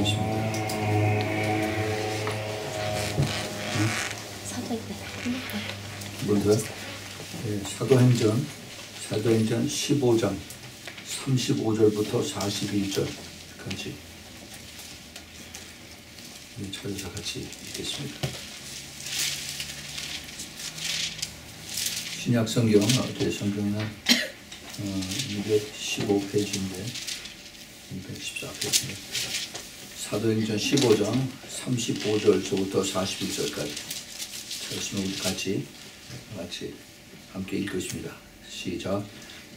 읽겠습니다. 먼저 사도행전 15장 35절부터 41절까지 찾아서 같이 읽겠습니다. 신약 성경, 어제 성경은 215페이지인데 214페이지인데 사도행전 15장 35절부터 41절까지 찾으시면 우리 같이 함께 읽겠습니다. 시작.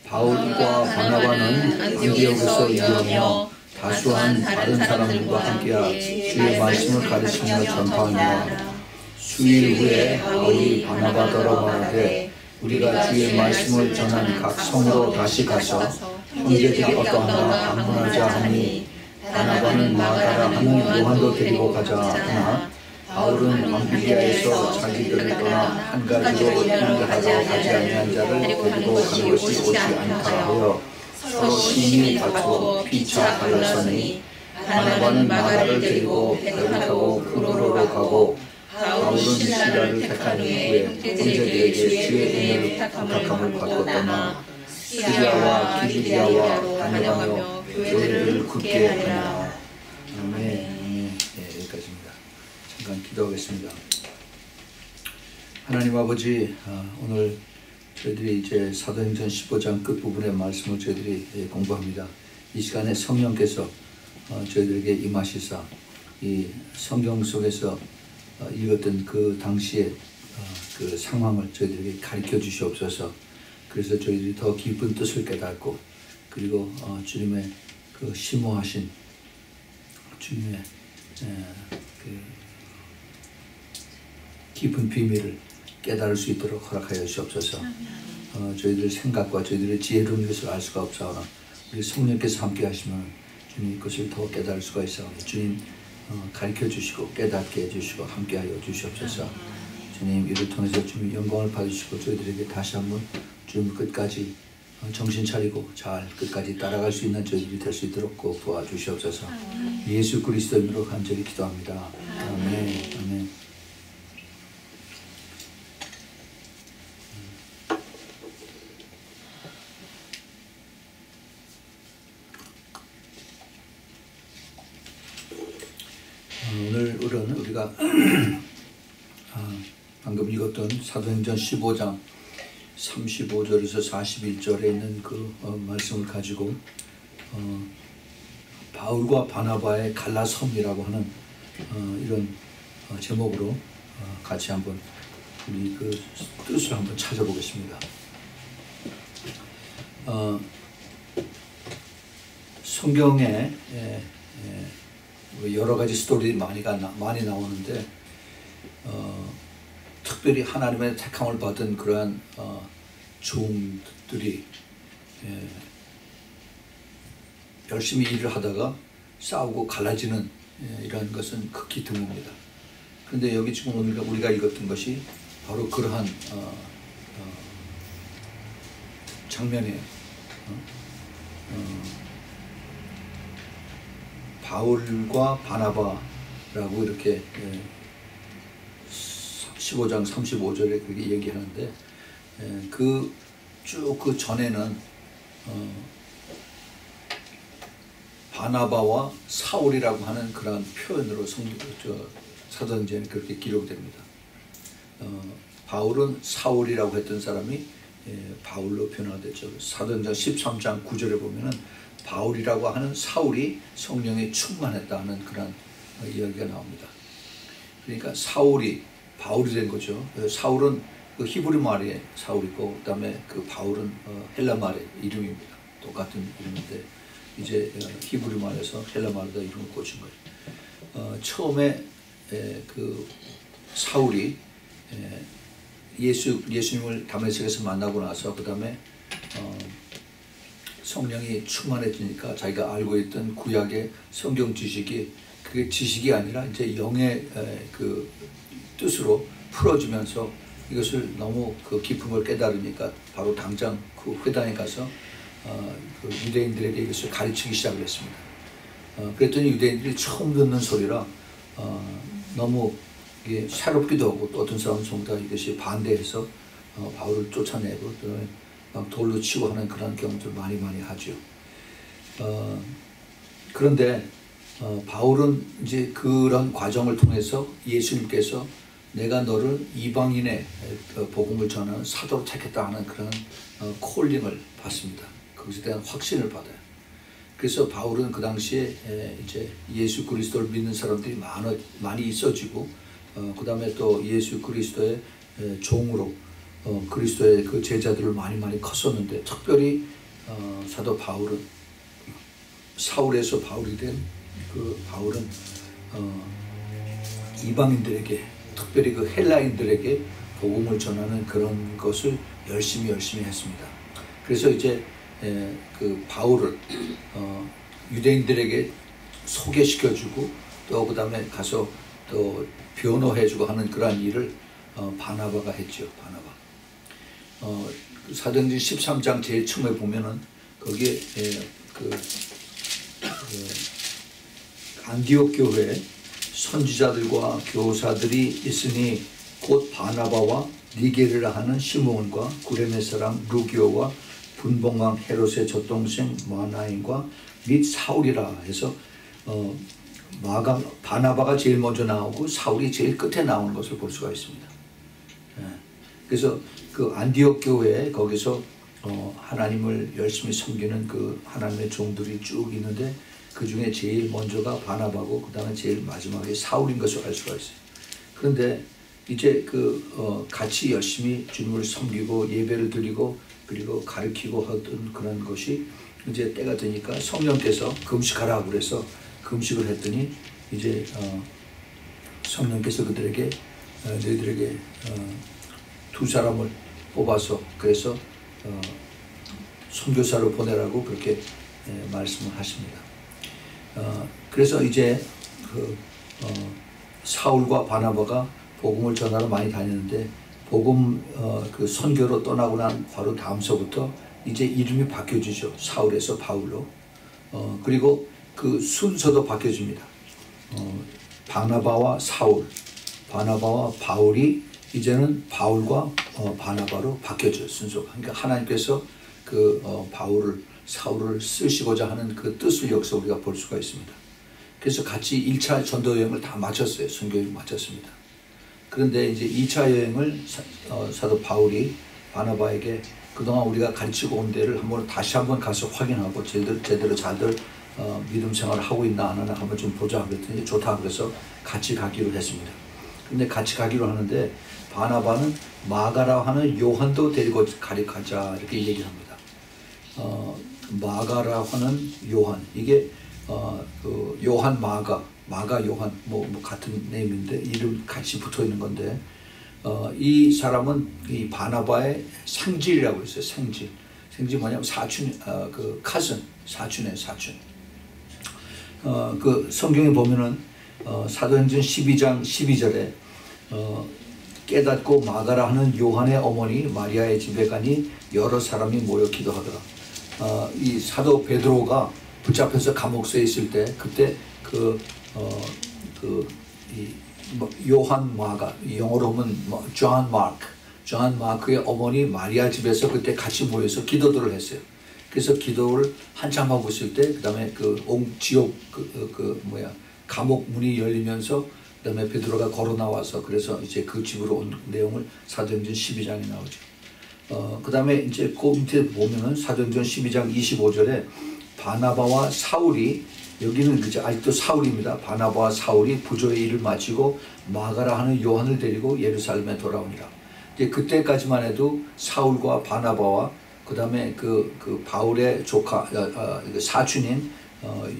바울과 바나바는 안디옥에서 일하며 다수한 다른 사람들과 함께 주의 말씀을 가르치며 전파하니라. 수일 후에 바울이 바나바더러 말하되 우리가 주의 말씀을 전한 각 성으로 다시 가서 형제들이 어떠하나 방문하자 하니 바나바는 마가라 하는 요한도 데리고 가자 하나 바울은 밤비리아에서 자기들을 떠나 한 가지로 일하러 가지 아니한 자를 데리고 가는 것이 옳지 않다 하여 서로 심히 다투어 피차 갈라서니 바나바는 마가를 데리고 배를 타고 구로로로 가고 바울은 시라를 택한 후에 형제들에게 주의 은혜를 부탁함을 받고 떠나 시리아와 기리아와 다녀가며 교회를 굳게 하니라. 아멘. 여기까지입니다. 잠깐 기도하겠습니다. 하나님 아버지, 오늘 저희들이 이제 사도행전 15장 끝부분의 말씀을 저희들이 공부합니다. 이 시간에 성령께서 저희들에게 임하시사 이 성경 속에서 읽었던 그 당시의 그 상황을 저희들에게 가르쳐 주시옵소서. 그래서 저희들이 더 깊은 뜻을 깨닫고 그리고 주님의 그 심오하신 주님의 그 깊은 비밀을 깨달을 수 있도록 허락하여 주시옵소서. 저희들의 생각과 저희들의 지혜로운 것을 알 수가 없사오나 우리 성령께서 함께 하시면 주님 그것을 더 깨달을 수가 있사오니 주님 가르쳐 주시고 깨닫게 해주시고 함께하여 주시옵소서. 주님 이를 통해서 주님 영광을 받으시고 저희들에게 다시 한번 주님 끝까지 정신 차리고 잘 끝까지 따라갈 수 있는 저희들이 될 수 있도록 꼭 도와주시옵소서. 예수 그리스도 이름으로 간절히 기도합니다. 아멘. 아멘. 오늘은 우리가 방금 읽었던 사도행전 15장 35절에서 41절에 있는 그 말씀을 가지고 바울과 바나바의 갈라섬이라고 하는 이런 제목으로 같이 한번 우리 그 뜻을 한번 찾아보겠습니다. 성경에 여러 가지 스토리 많이 나오는데 특별히 하나님의 택함을 받은 그러한 종들이 열심히 일을 하다가 싸우고 갈라지는 이런 것은 극히 드뭅니다. 그런데 여기 지금 오늘 우리가 읽었던 것이 바로 그러한 장면이에요. 바울과 바나바라고 이렇게 15장 35절에 그렇게 얘기하는데 쭉 그 전에는 바나바와 사울이라고 하는 그런 표현으로 사도행전에 그렇게 기록됩니다. 바울은 사울이라고 했던 사람이 바울로 변화됐죠. 사도행전 13장 9절에 보면은 바울이라고 하는 사울이 성령에 충만했다는 그런 이야기가 나옵니다. 그러니까 사울이 바울이 된 거죠. 사울은 그 히브리 말의 사울이고 그다음에 그 바울은 헬라 말의 이름입니다. 똑같은 이름인데 이제 히브리 말에서 헬라 말에다 이름을 꽂힌 거예요. 처음에 그 사울이 예수님을 다메섹에서 만나고 나서 그다음에 성령이 충만해지니까 자기가 알고 있던 구약의 성경 지식이 그게 지식이 아니라 이제 영의 그 뜻으로 풀어지면서 이것을 너무 그 깊은 걸 깨달으니까 바로 당장 그 회당에 가서 그 유대인들에게 이것을 가르치기 시작을 했습니다. 그랬더니 유대인들이 처음 듣는 소리라 너무 이게 새롭기도 하고 또 어떤 사람은 전부 다 이것이 반대해서 바울을 쫓아내고 그다음에 막 돌로 치고 하는 그런 경우들 많이 하죠. 그런데 바울은 이제 그런 과정을 통해서 예수님께서 내가 너를 이방인의 복음을 전하는 사도로 택했다 하는 그런 콜링을 받습니다. 거기에 대한 확신을 받아요. 그래서 바울은 그 당시에 이제 예수 그리스도를 믿는 사람들이 많이 있어지고 그 다음에 또 예수 그리스도의 종으로 그리스도의 그 제자들을 많이 컸었는데 특별히 사도 바울은 사울에서 바울이 된 그 바울은 이방인들에게 특별히 그 헬라인들에게 복음을 전하는 그런 것을 열심히 했습니다. 그래서 이제 그 바울을 유대인들에게 소개시켜주고 또 그 다음에 가서 또 변호해주고 하는 그러한 일을 바나바가 했죠. 바나바. 사도행전 13장 제일 처음에 보면은 거기에 안디옥 교회에 선지자들과 교사들이 있으니 곧 바나바와 니게르라 하는 시몬과 구레네 사람 루기오와 분봉왕 헤롯의 젖동생 마나인과 및 사울이라 해서 바나바가 제일 먼저 나오고 사울이 제일 끝에 나오는 것을 볼 수가 있습니다. 그래서 그 안디옥 교회에 거기서 하나님을 열심히 섬기는 그 하나님의 종들이 쭉 있는데 그 중에 제일 먼저가 바나바고 그 다음에 제일 마지막에 사울인 것을 알 수가 있어요. 그런데 이제 같이 열심히 주님을 섬기고 예배를 드리고 그리고 가르치고 하던 그런 것이 이제 때가 되니까 성령께서 금식하라고 그래서 금식을 했더니 이제 성령께서 그들에게 너희들에게 두 사람을 뽑아서 그래서 선교사로 보내라고 그렇게 말씀을 하십니다. 그래서 이제 사울과 바나바가 복음을 전하러 많이 다녔는데 복음 그 선교로 떠나고 난 바로 다음서부터 이제 이름이 바뀌어지죠. 사울에서 바울로. 그리고 그 순서도 바뀌어집니다. 바나바와 사울, 바나바와 바울이 이제는 바울과 바나바로 바뀌어져요. 순서가. 그러니까 하나님께서 그 바울을 사울을 쓰시고자 하는 그 뜻을 여기서 우리가 볼 수가 있습니다. 그래서 같이 1차 전도 여행을 다 마쳤어요. 선교여행 마쳤습니다. 그런데 이제 2차 여행을 사도 바울이 바나바에게 그동안 우리가 가르치고 온 데를 다시 한번 가서 확인하고 제대로 잘들 믿음 생활을 하고 있나 안 하나 한번 좀 보자 그랬더니 좋다 그래서 같이 가기로 했습니다. 근데 같이 가기로 하는데 바나바는 마가라 하는 요한도 데리고 가자 이렇게 얘기를 합니다. 마가라 하는 요한 이게 그 요한 마가 요한 뭐 같은 네임인데 이름 같이 붙어 있는 건데 이 사람은 이 바나바의 생질이라고 했어요. 생질 뭐냐면 사촌 그 카슨 사촌의 사촌. 그 성경에 보면은 사도행전 12장 12절에 깨닫고 마가라 하는 요한의 어머니 마리아의 집에 가니 여러 사람이 모여 기도하더라. 이 사도 베드로가 붙잡혀서 감옥서에 있을 때 그때 요한 마가 영어로 하면 존 마크의 어머니 마리아 집에서 그때 같이 모여서 기도들을 했어요. 그래서 기도를 한참 하고 있을 때 그 다음에 지옥 감옥 문이 열리면서 그 다음에 베드로가 걸어 나와서 그래서 이제 그 집으로 온 내용을 사도행전 12장에 나오죠. 그 다음에 이제 그 밑에 보면은 사도행전 12장 25절에 바나바와 사울이 여기는 이제 아직도 사울입니다. 바나바와 사울이 부조의 일을 마치고 마가라 하는 요한을 데리고 예루살렘에 돌아오니라. 이제 그때까지만 해도 사울과 바나바와 그 다음에 그 바울의 조카 사촌인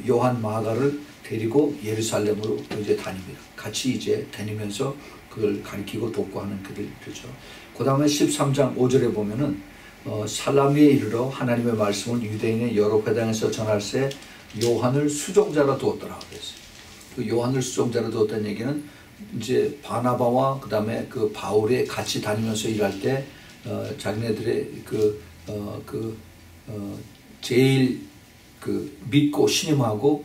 요한 마가를 데리고 예루살렘으로 이제 다닙니다. 같이 이제 다니면서 그걸 가리키고 돕고 하는 그들이죠. 그 다음에 13장 5절에 보면은 살라미에 이르러 하나님의 말씀을 유대인의 여러 회당에서 전할세 요한을 수종자로 두었더라 그랬어요. 그 요한을 수종자로 두었다는 얘기는 이제 바나바와 그 다음에 그 바울이 같이 다니면서 일할 때 자기네들의 제일 믿고 신임하고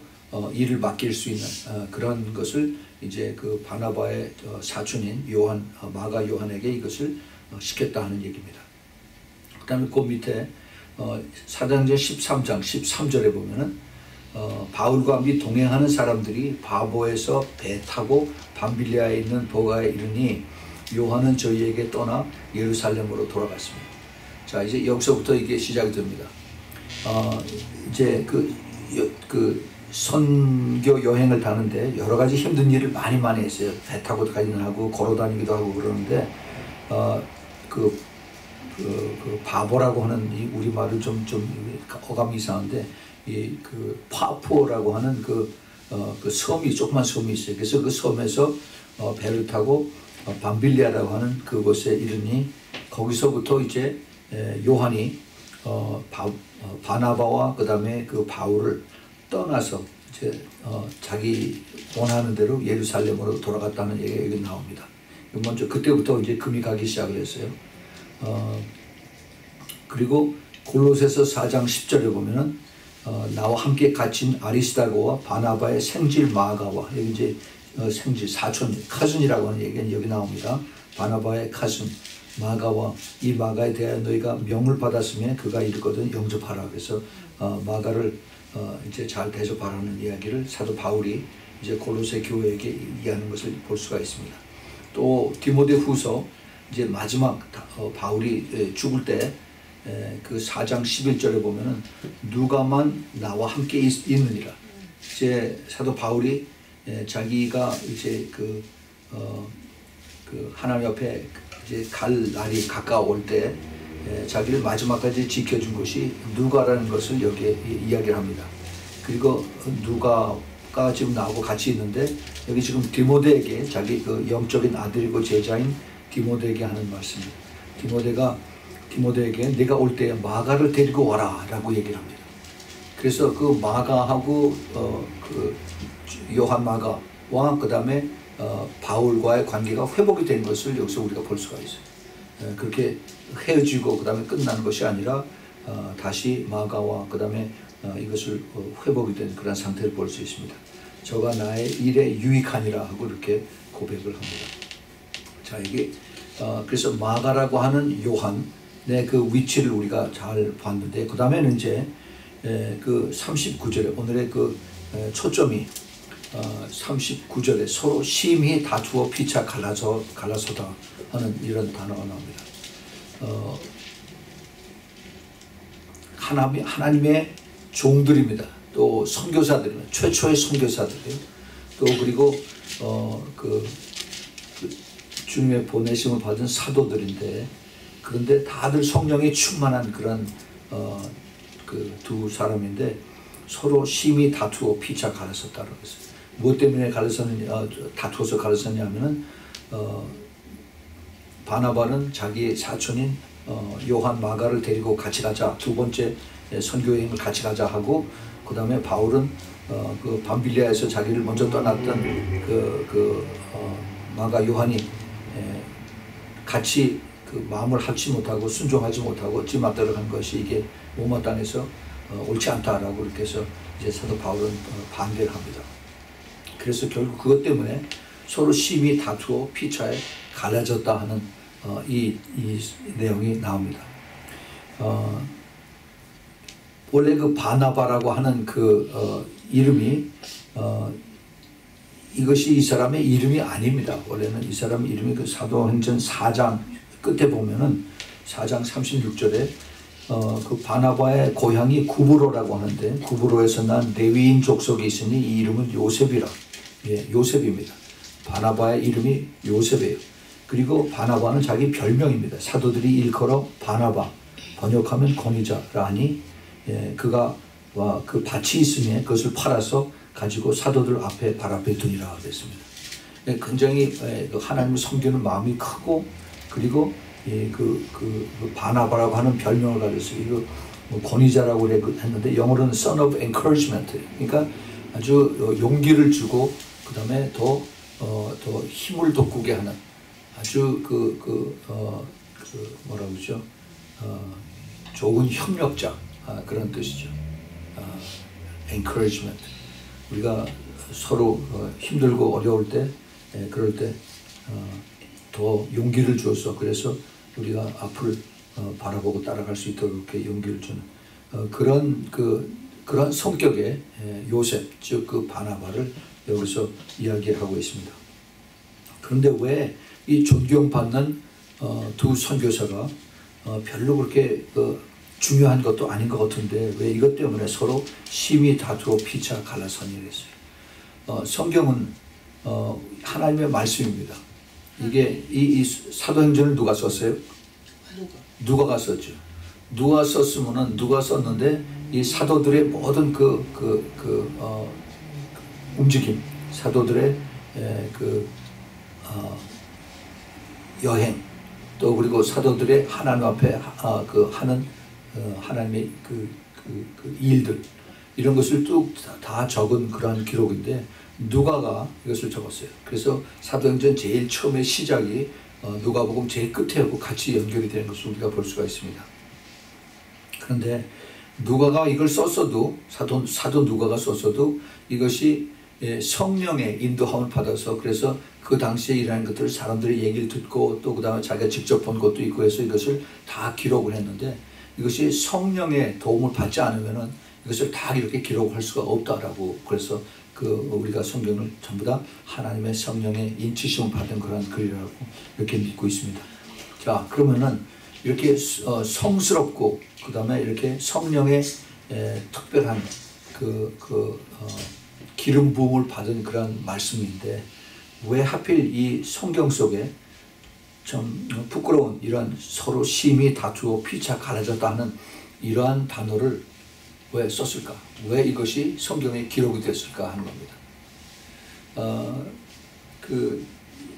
일을 맡길 수 있는 그런 것을 이제 그 바나바의 사촌인 요한, 마가 요한에게 이것을 시켰다 하는 얘기입니다. 그 다음에 그 밑에 사도행전 13장 13절에 보면은 바울과 및 동행하는 사람들이 바보에서 배 타고 밤빌리아에 있는 보가에 이르니 요한은 저희에게 떠나 예루살렘으로 돌아갔습니다. 자, 이제 여기서부터 이게 시작이 됩니다. 이제 그 선교 여행을 가는데 여러 가지 힘든 일을 많이 했어요. 배 타고 가기는 하고 걸어 다니기도 하고 그러는데 그 바보라고 하는 이 우리말은 좀 어감이 이상한데 그 파포라고 하는 그 섬이 조그만 섬이 있어요. 그래서 그 섬에서 배를 타고 밤빌리아라고 하는 그곳에 이르니 거기서부터 이제 요한이 바나바와 그 다음에 그 바울을 떠나서 이제 자기 원하는 대로 예루살렘으로 돌아갔다는 얘기가 나옵니다. 먼저 그때부터 이제 금이 가기 시작을 했어요. 그리고 골로새서 4장 10절에 보면은 나와 함께 갇힌 아리스다고와 바나바의 생질 마가와 여기 이제 생질 사촌 카순이라고 하는 얘기는 여기 나옵니다. 바나바의 카순 마가와 이 마가에 대하여 너희가 명을 받았으면 그가 이르거든 영접하라. 그래서 마가를 이제 잘 대접하라는 이야기를 사도 바울이 이제 골로새 교회에게 얘기하는 것을 볼 수가 있습니다. 또 디모데후서 이제 마지막 바울이 죽을 때 그 4장 11절에 보면은 누가만 나와 함께 있느니라. 이제 사도 바울이 자기가 이제 그 하나님 옆에 이제 갈 날이 가까울 때 자기를 마지막까지 지켜준 것이 누가라는 것을 여기에 이야기를 합니다. 그리고 누가가 지금 나하고 같이 있는데 여기 지금 디모데에게 자기 그 영적인 아들이고 제자인 디모데에게 하는 말씀입니다. 디모데에게 내가 올 때 마가를 데리고 와라 라고 얘기를 합니다. 그래서 그 마가하고 그 요한 마가와 그 다음에 바울과의 관계가 회복이 된 것을 여기서 우리가 볼 수가 있어요. 그렇게 헤어지고 그 다음에 끝나는 것이 아니라 다시 마가와 그 다음에 이것을 회복이 된 그런 상태를 볼 수 있습니다. 저가 나의 일에 유익하니라 하고 이렇게 고백을 합니다. 자, 이게 그래서 마가라고 하는 요한의 그 위치를 우리가 잘 봤는데 그 다음에는 이제 그 39절에 오늘의 그 초점이 39절에 서로 심히 다투어 피차 갈라서다 하는 이런 단어가 나옵니다. 하나님의 종들입니다. 또 선교사들입니다. 최초의 선교사들이에요. 또 그리고 그 주님의 보내심을 받은 사도들인데 그런데 다들 성령이 충만한 그런 그 두 사람인데 서로 심히 다투어 피차 갈라섰다라고 했어요. 무엇 때문에 다투어서 갈라섰냐면은 바나바는 자기 사촌인 요한 마가를 데리고 같이 가자, 두 번째 선교여행을 같이 가자 하고 그 다음에 바울은 그 밤빌리아에서 자기를 먼저 떠났던 마가 요한이 같이 그 마음을 합치 못하고 순종하지 못하고 지 맘대로 한 것이 이게 로마 땅에서 옳지 않다라고 이렇게 해서 이제 사도 바울은 반대를 합니다. 그래서 결국 그것 때문에 서로 심히 다투어 피차에 갈라졌다 하는 이 내용이 나옵니다. 원래 그 바나바라고 하는 그 이름이 이것이 이 사람의 이름이 아닙니다. 원래는 이 사람 이름이 그 사도행전 4장 끝에 보면은 4장 36절에 그 바나바의 고향이 구브로라고 하는데 구브로에서 난 레위인 족속이 있으니 이 이름은 요셉이라. 예, 요셉입니다. 바나바의 이름이 요셉이에요. 그리고 바나바는 자기 별명입니다. 사도들이 일컬어 바나바, 번역하면 권위자라 하니 그가 그 밭이 있으니 그것을 팔아서 가지고 사도들 앞에 발 앞에 두니라 그랬습니다. 굉장히 하나님을 섬기는 마음이 크고 그리고 그 바나바라고 하는 별명을 가졌어요. 이거 뭐 권위자라고 했는데 영어로는 son of encouragement. 그러니까 아주 용기를 주고 그 다음에 더 힘을 돋구게 하는 아주 뭐라고 그러죠? 좋은 협력자 그런 뜻이죠. encouragement. 우리가 서로 힘들고 어려울 때 그럴 때 더 용기를 주어서 그래서 우리가 앞을 바라보고 따라갈 수 있도록 이렇게 용기를 주는 그런 성격의 요셉 즉 그 바나바를 여기서 이야기하고 있습니다. 그런데 왜 이 존경받는 두 선교사가 별로 그렇게 중요한 것도 아닌 것 같은데 왜 이것 때문에 서로 심히 다투어 피차 갈라서니 그랬어요. 성경은 하나님의 말씀입니다. 이게 이 사도행전을 누가 썼어요? 누가가 썼죠. 누가 썼으면은 누가 썼는데 이 사도들의 모든 움직임, 사도들의 여행, 또 그리고 사도들의 하나님 앞에 하는 하나님의 그 일들 이런 것을 쭉 다 적은 그러한 기록인데 누가가 이것을 적었어요. 그래서 사도행전 제일 처음에 시작이 누가복음 제일 끝에하고 같이 연결이 되는 것을 우리가 볼 수가 있습니다. 그런데 누가가 이걸 썼어도 사도 누가가 썼어도 이것이 성령의 인도함을 받아서 그래서 그 당시에 일어난 것들을 사람들의 얘기를 듣고 또 그 다음에 자기가 직접 본 것도 있고 해서 이것을 다 기록을 했는데 이것이 성령의 도움을 받지 않으면은 이것을 다 이렇게 기록할 수가 없다라고 그래서 우리가 성경을 전부 다 하나님의 성령의 인치심을 받은 그런 글이라고 이렇게 믿고 있습니다. 자, 그러면은 이렇게 성스럽고 그 다음에 이렇게 성령의 특별한 기름 부음을 받은 그런 말씀인데 왜 하필 이 성경 속에 좀 부끄러운 이런 서로 심히 다투어 피차 갈라졌다 하는 이러한 단어를 왜 썼을까? 왜 이것이 성경에 기록이 됐을까 하는 겁니다.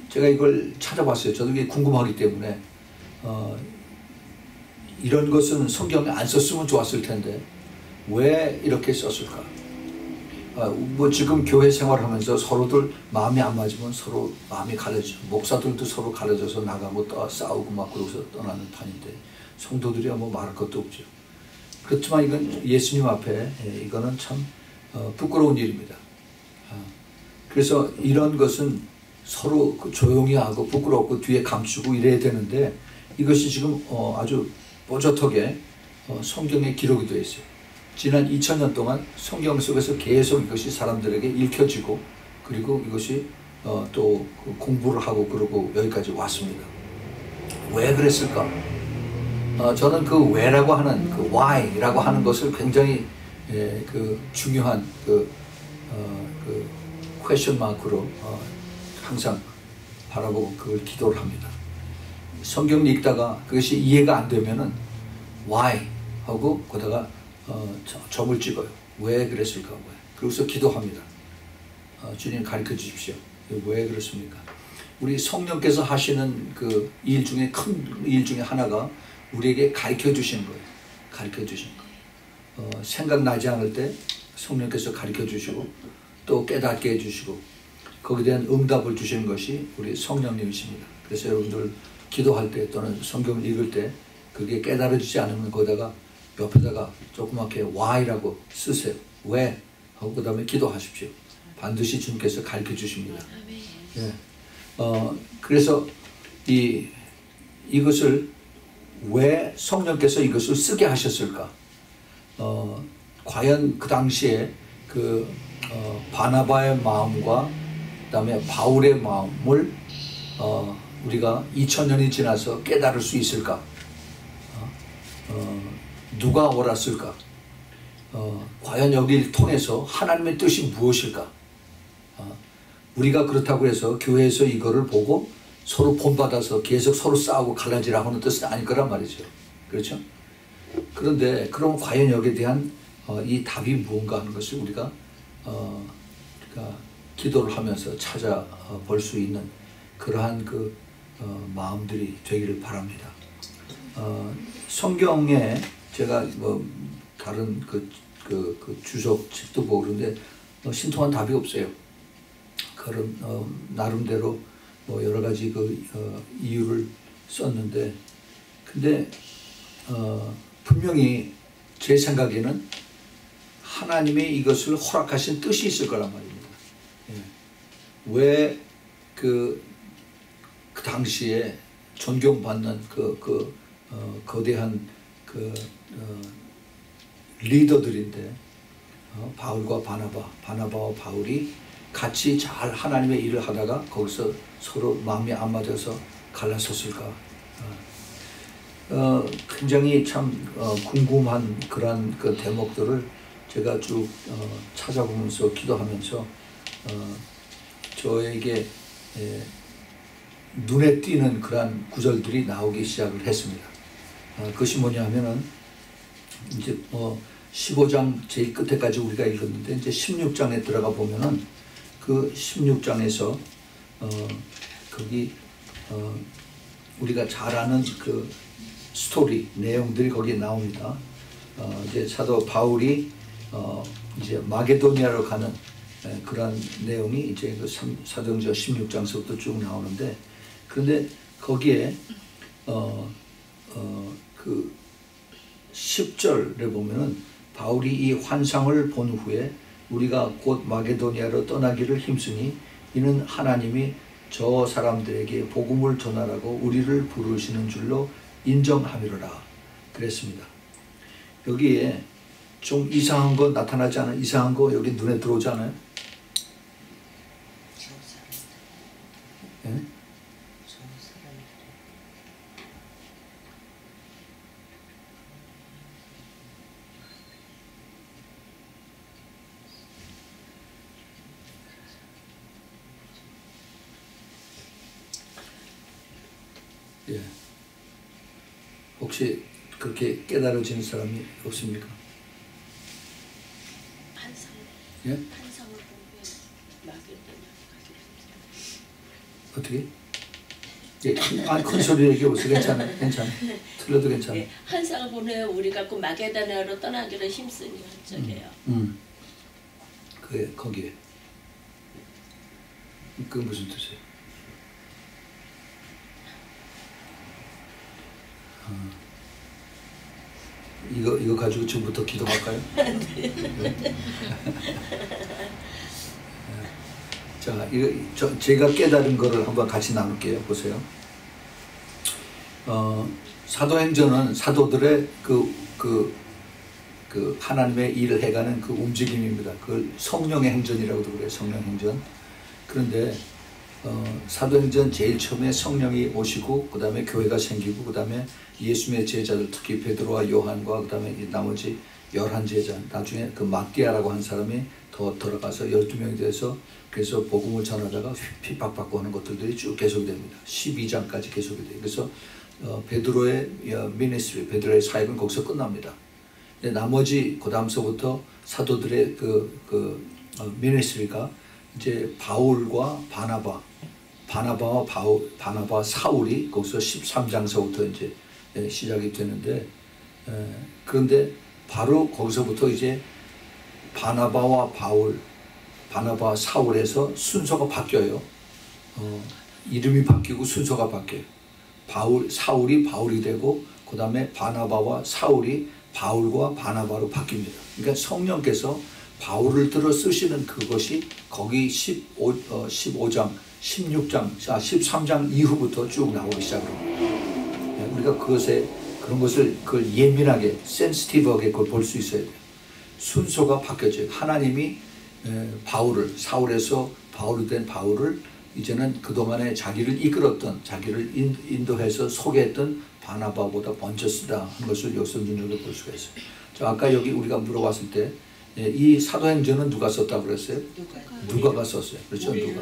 제가 이걸 찾아봤어요. 저도 이게 궁금하기 때문에 이런 것은 성경에 안 썼으면 좋았을 텐데 왜 이렇게 썼을까? 지금 교회 생활하면서 서로들 마음이 안 맞으면 서로 마음이 갈라지죠. 목사들도 서로 갈라져서 나가고 또 싸우고 막 그러고서 떠나는 판인데 성도들이야 뭐 말할 것도 없죠. 그렇지만 이건 예수님 앞에 이거는 참 부끄러운 일입니다. 그래서 이런 것은 서로 조용히 하고 부끄럽고 뒤에 감추고 이래야 되는데 이것이 지금 아주 뽀젓하게 성경에 기록이 되어 있어요. 지난 2000년 동안 성경 속에서 계속 이것이 사람들에게 읽혀지고 그리고 이것이 또 공부를 하고 그러고 여기까지 왔습니다. 왜 그랬을까? 저는 그 왜라고 하는 그 why라고 하는 것을 굉장히 중요한 퀘션 마크로 항상 바라보고 그걸 기도를 합니다. 성경을 읽다가 그것이 이해가 안 되면은 why 하고 거기다가 점을 찍어요. 왜 그랬을까? 왜? 그래서 기도합니다. 주님 가르쳐 주십시오. 왜 그렇습니까? 우리 성령께서 하시는 그 일 중에 큰 일 중에 하나가 우리에게 가르쳐 주시는 거예요. 가르쳐 주시는 거. 생각나지 않을 때 성령께서 가르쳐 주시고 또 깨닫게 해주시고 거기에 대한 응답을 주시는 것이 우리 성령님이십니다. 그래서 여러분들 기도할 때 또는 성경을 읽을 때 그게 깨달아지지 않으면 거기다가 옆에다가 조그맣게 why라고 쓰세요. 왜? 하고 그 다음에 기도하십시오. 반드시 주님께서 가르쳐 주십니다. 예. 그래서 이것을 왜 성령께서 이것을 쓰게 하셨을까? 과연 그 당시에 바나바의 마음과 그 다음에 바울의 마음을 우리가 2000년이 지나서 깨달을 수 있을까? 누가 옳았을까? 과연 여기를 통해서 하나님의 뜻이 무엇일까? 우리가 그렇다고 해서 교회에서 이거를 보고 서로 본받아서 계속 서로 싸우고 갈라지라고 하는 뜻은 아닐 거란 말이죠. 그렇죠? 그런데 그럼 과연 여기에 대한 이 답이 무언가 하는 것을 우리가 기도를 하면서 찾아볼 수 있는 그러한 마음들이 되기를 바랍니다. 성경에 제가 다른 주석 책도 보고 그런데 신통한 답이 없어요. 그런 나름대로 여러 가지 이유를 썼는데 근데 분명히 제 생각에는 하나님의 이것을 허락하신 뜻이 있을 거란 말입니다. 예. 왜 그 당시에 존경받는 거대한 리더들인데 바울과 바나바와 바울이 같이 잘 하나님의 일을 하다가 거기서 서로 마음이 안 맞아서 갈라섰을까? 굉장히 참 궁금한 그런 그 대목들을 제가 쭉 찾아보면서 기도하면서 저에게 눈에 띄는 그러한 구절들이 나오기 시작을 했습니다. 그것이 뭐냐 하면은 이제 15장 제일 끝에까지 우리가 읽었는데 이제 16장에 들어가 보면은 그 16장에서 거기 우리가 잘 아는 그 스토리 내용들이 거기에 나옵니다. 이제 사도 바울이 이제 마게도니아로 가는 그런 내용이 이제 그 사도행전 16장서부터 쭉 나오는데, 그런데 거기에 그 10절에 보면은 바울이 이 환상을 본 후에 우리가 곧 마게도니아로 떠나기를 힘쓰니 이는 하나님이 저 사람들에게 복음을 전하라고 우리를 부르시는 줄로 인정함이로라 그랬습니다. 여기에 좀 이상한 거 나타나지 않아요? 이상한 거 여기 눈에 들어오지 않아요? 예? 예. 혹시 그렇게 깨달아지는 사람이 없습니까? 예? 한상을 보면 어떻게? 예, 큰 소리 얘기해보세요. 괜찮아요. 틀려도 괜찮아요. 예, 한상을 보면 우리가 그 마게도냐로 떠나기를 힘쓰니 한쪽이에요. 그게 거기에. 그 무슨 뜻이에요? 이거 가지고 지금부터 기도할까요? 네. 자, 제가 깨달은 거를 한번 같이 나눌게요. 보세요. 사도행전은 사도들의 그 하나님의 일을 해가는 그 움직임입니다. 그걸 성령의 행전이라고도 그래요. 성령 행전. 그런데 사도행전 제일 처음에 성령이 오시고 그 다음에 교회가 생기고 그 다음에 예수님의 제자들 특히 베드로와 요한과 그 다음에 나머지 11제자 나중에 그 마띠아라고 한 사람이 더 들어가서 12명이 돼서 그래서 복음을 전하다가 핍박받고 하는 것들이 쭉 계속됩니다. 12장까지 계속이 돼요. 그래서 베드로의 미니스트리, 베드로의 사역은 거기서 끝납니다. 근데 나머지 그 다음서부터 사도들의 미니스트리가 이제 바울과 바나바와 사울이 거기서 13장서부터 이제 시작이 되는데, 그런데 바로 거기서부터 이제 바나바와 사울에서 순서가 바뀌어요. 이름이 바뀌고 순서가 바뀌어요. 사울이 바울이 되고 그 다음에 바나바와 사울이 바울과 바나바로 바뀝니다. 그러니까 성령께서 바울을 들어 쓰시는 그것이 거기 15장, 16장, 13장 이후부터 쭉 나오기 시작합니다. 우리가 그런 것을 그걸 예민하게, 센시티브하게 그걸 볼 수 있어야 돼요. 순서가 바뀌어져요. 하나님이 바울을, 사울에서 바울이 된 바울을 이제는 그동안에 자기를 이끌었던, 자기를 인도해서 소개했던 바나바보다 먼저 쓰다 하는 것을 여기서 눈여겨볼 수가 있어요. 아까 여기 우리가 물어봤을 때 이 사도행전은 누가 썼다고 그랬어요? 누가가 썼어요. 그렇죠? 누가.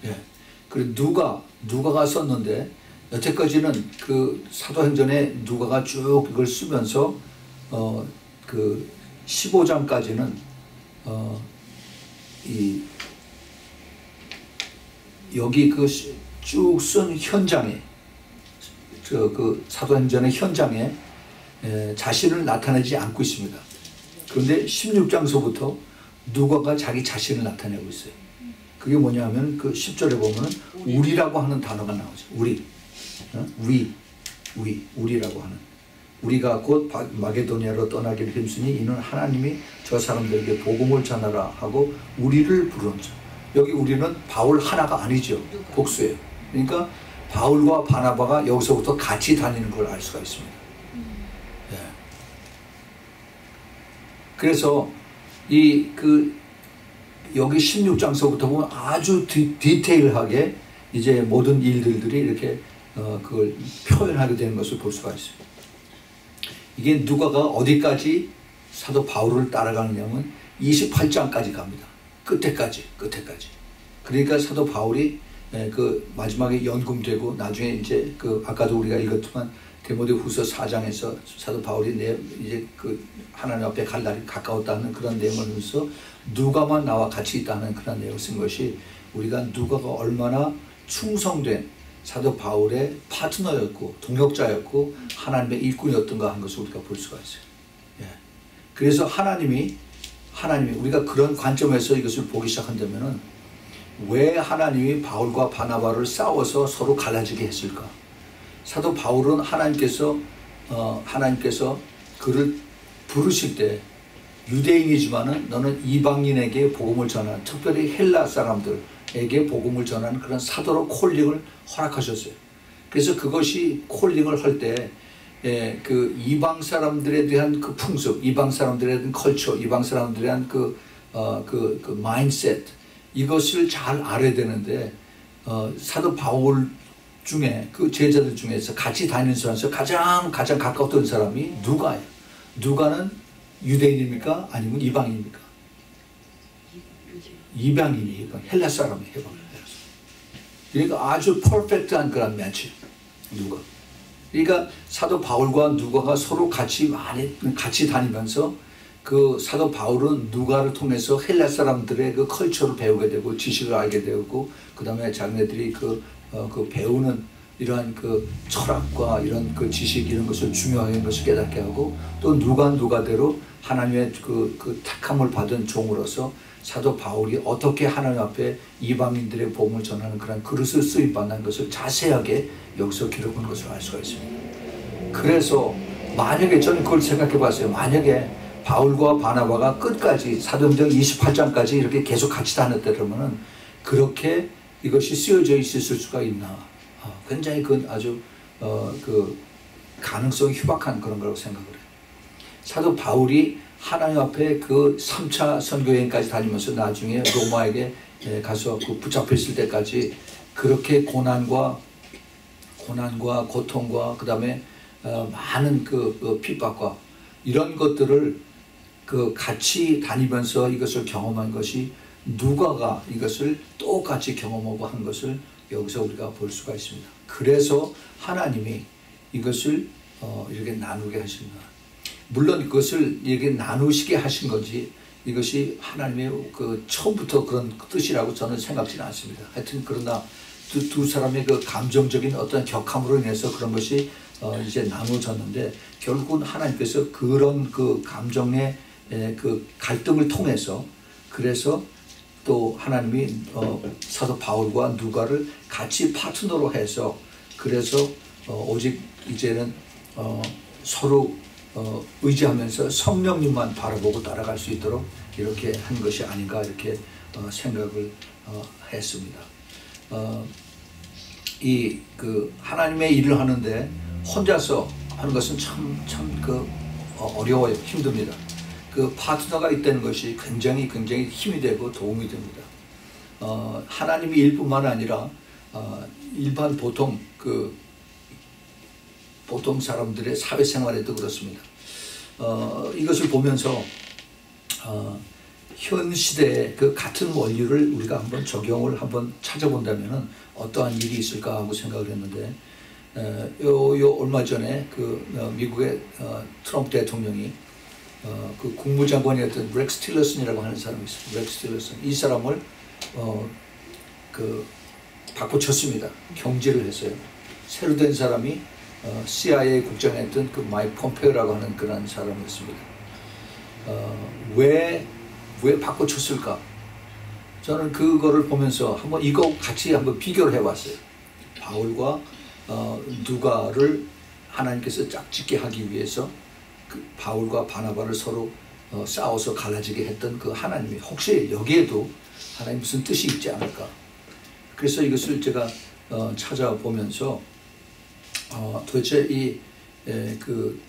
예. 그리고 누가가 썼는데 여태까지는 그 사도행전에 누가가 쭉 이걸 쓰면서 그 15장까지는 여기 그 쭉 쓴 현장에 그 사도행전의 현장에 자신을 나타내지 않고 있습니다. 그런데 16장서부터 누가가 자기 자신을 나타내고 있어요. 그게 뭐냐 하면 그 10절에 보면 우리라고 하는 단어가 나오죠. 우리라고 하는. 우리가 곧 마게도니아로 떠나기를 힘쓰니 이는 하나님이 저 사람들에게 복음을 전하라 하고 우리를 부른 자. 여기 우리는 바울 하나가 아니죠. 복수예요. 그러니까 바울과 바나바가 여기서부터 같이 다니는 걸 알 수가 있습니다. 예. 그래서 여기 16장서부터 보면 아주 디테일하게 이제 모든 일들이 이렇게 그걸 표현하게 되는 것을 볼 수가 있습니다. 이게 누가가 어디까지 사도 바울을 따라가느냐면 28장까지 갑니다. 끝에까지. 그러니까 사도 바울이 그 마지막에 연금되고 나중에 이제 아까도 우리가 읽었지만 디모데후서 4장에서 사도 바울이 이제 하나님 앞에 갈 날이 가까웠다는 그런 내용을 하면서 누가만 나와 같이 있다는 그런 내용을 쓴 것이 우리가 누가가 얼마나 충성된 사도 바울의 파트너였고 동역자였고 하나님의 일꾼이었던가 하는 것을 우리가 볼 수가 있어요. 예. 그래서 하나님이 우리가 그런 관점에서 이것을 보기 시작한다면은 왜 하나님이 바울과 바나바를 싸워서 서로 갈라지게 했을까? 사도 바울은 하나님께서 그를 부르실 때 유대인이지만은 너는 이방인에게 복음을 전하는, 특별히 헬라 사람들에게 복음을 전하는 그런 사도로 콜링을 허락하셨어요. 그래서 그것이 콜링을 할 때 그 이방 사람들에 대한 그 풍습, 이방 사람들에 대한 컬처, 이방 사람들에 대한 그 마인드셋, 이것을 잘 알아야 되는데 사도 바울 중에 그 제자들 중에서 같이 다니는 사람에서 가장 가까웠던 사람이 누가예요. 누가는 유대인입니까? 아니면 이방인입니까? 이방인이 헬라 사람이에요. 그러니까 아주 퍼펙트한 그런 매치. 누가. 그러니까 사도 바울과 누가가 서로 같이 다니면서 그 사도 바울은 누가를 통해서 헬라 사람들의 그 컬처를 배우게 되고 지식을 알게 되고 그 다음에 자기네들이 그 배우는 이러한 그 철학과 이런 그 지식 이런 것을 중요하게 것을 깨닫게 하고 또 누가대로 하나님의 그 택함을 받은 종으로서 사도 바울이 어떻게 하나님 앞에 이방인들의 복음을 전하는 그런 그릇을 쓰임받는 것을 자세하게 여기서 기록한 것을 알 수가 있습니다. 그래서 만약에 저는 그걸 생각해 봤어요. 만약에 바울과 바나바가 끝까지 사도행전 28장까지 이렇게 계속 같이 다녔다면은 그렇게 이것이 쓰여져 있을 수가 있나? 굉장히 아주 그 가능성이 휴박한 그런 거라고 생각을 해요. 사도 바울이 하나님 앞에 그 3차 선교여행까지 다니면서 나중에 로마에게 가서 붙잡혀 있을 때까지 그렇게 고난과 고통과 그 다음에 많은 그 핍박과 이런 것들을 같이 다니면서 이것을 경험한 것이 누가가 이것을 똑같이 경험하고 한 것을 여기서 우리가 볼 수가 있습니다. 그래서 하나님이 이것을 이렇게 나누게 하십니다. 물론 그것을 이렇게 나누시게 하신 건지 이것이 하나님의 처음부터 그런 뜻이라고 저는 생각지는 않습니다. 하여튼 그러나 두 사람의 그 감정적인 어떤 격함으로 인해서 그런 것이 이제 나누어졌는데 결국은 하나님께서 그런 그 감정의 그 갈등을 통해서 그래서 또 하나님이 사도 바울과 누가를 같이 파트너로 해서 그래서 오직 이제는 서로 의지하면서 성령님만 바라보고 따라갈 수 있도록 이렇게 한 것이 아닌가 이렇게 생각을 했습니다. 하나님의 일을 하는데 혼자서 하는 것은 참 어려워요. 힘듭니다. 그 파트너가 있다는 것이 굉장히 힘이 되고 도움이 됩니다. 하나님의 일뿐만 아니라 일반 보통 사람들의 사회생활에도 그렇습니다. 이것을 보면서 현 시대의 그 같은 원리를 우리가 한번 적용을 한번 찾아본다면은 어떠한 일이 있을까 하고 생각을 했는데 얼마 전에 미국의 트럼프 대통령이 그 국무장관이었던 렉스 틸러슨이라고 하는 사람이 있어요. 렉스 틸러슨. 이 사람을 바꿔쳤습니다. 경질을 했어요. 새로 된 사람이 CIA 국장했던 그 마이크 폼페오라고 하는 그런 사람이었습니다. 왜 바꿔쳤을까? 저는 그거를 보면서 이거 같이 한번 비교를 해봤어요. 바울과 누가를 하나님께서 짝짓게 하기 위해서 그 바울과 바나바를 서로 싸워서 갈라지게 했던 그 하나님이 혹시 여기에도 하나님 무슨 뜻이 있지 않을까. 그래서 이것을 제가 찾아보면서 도대체 그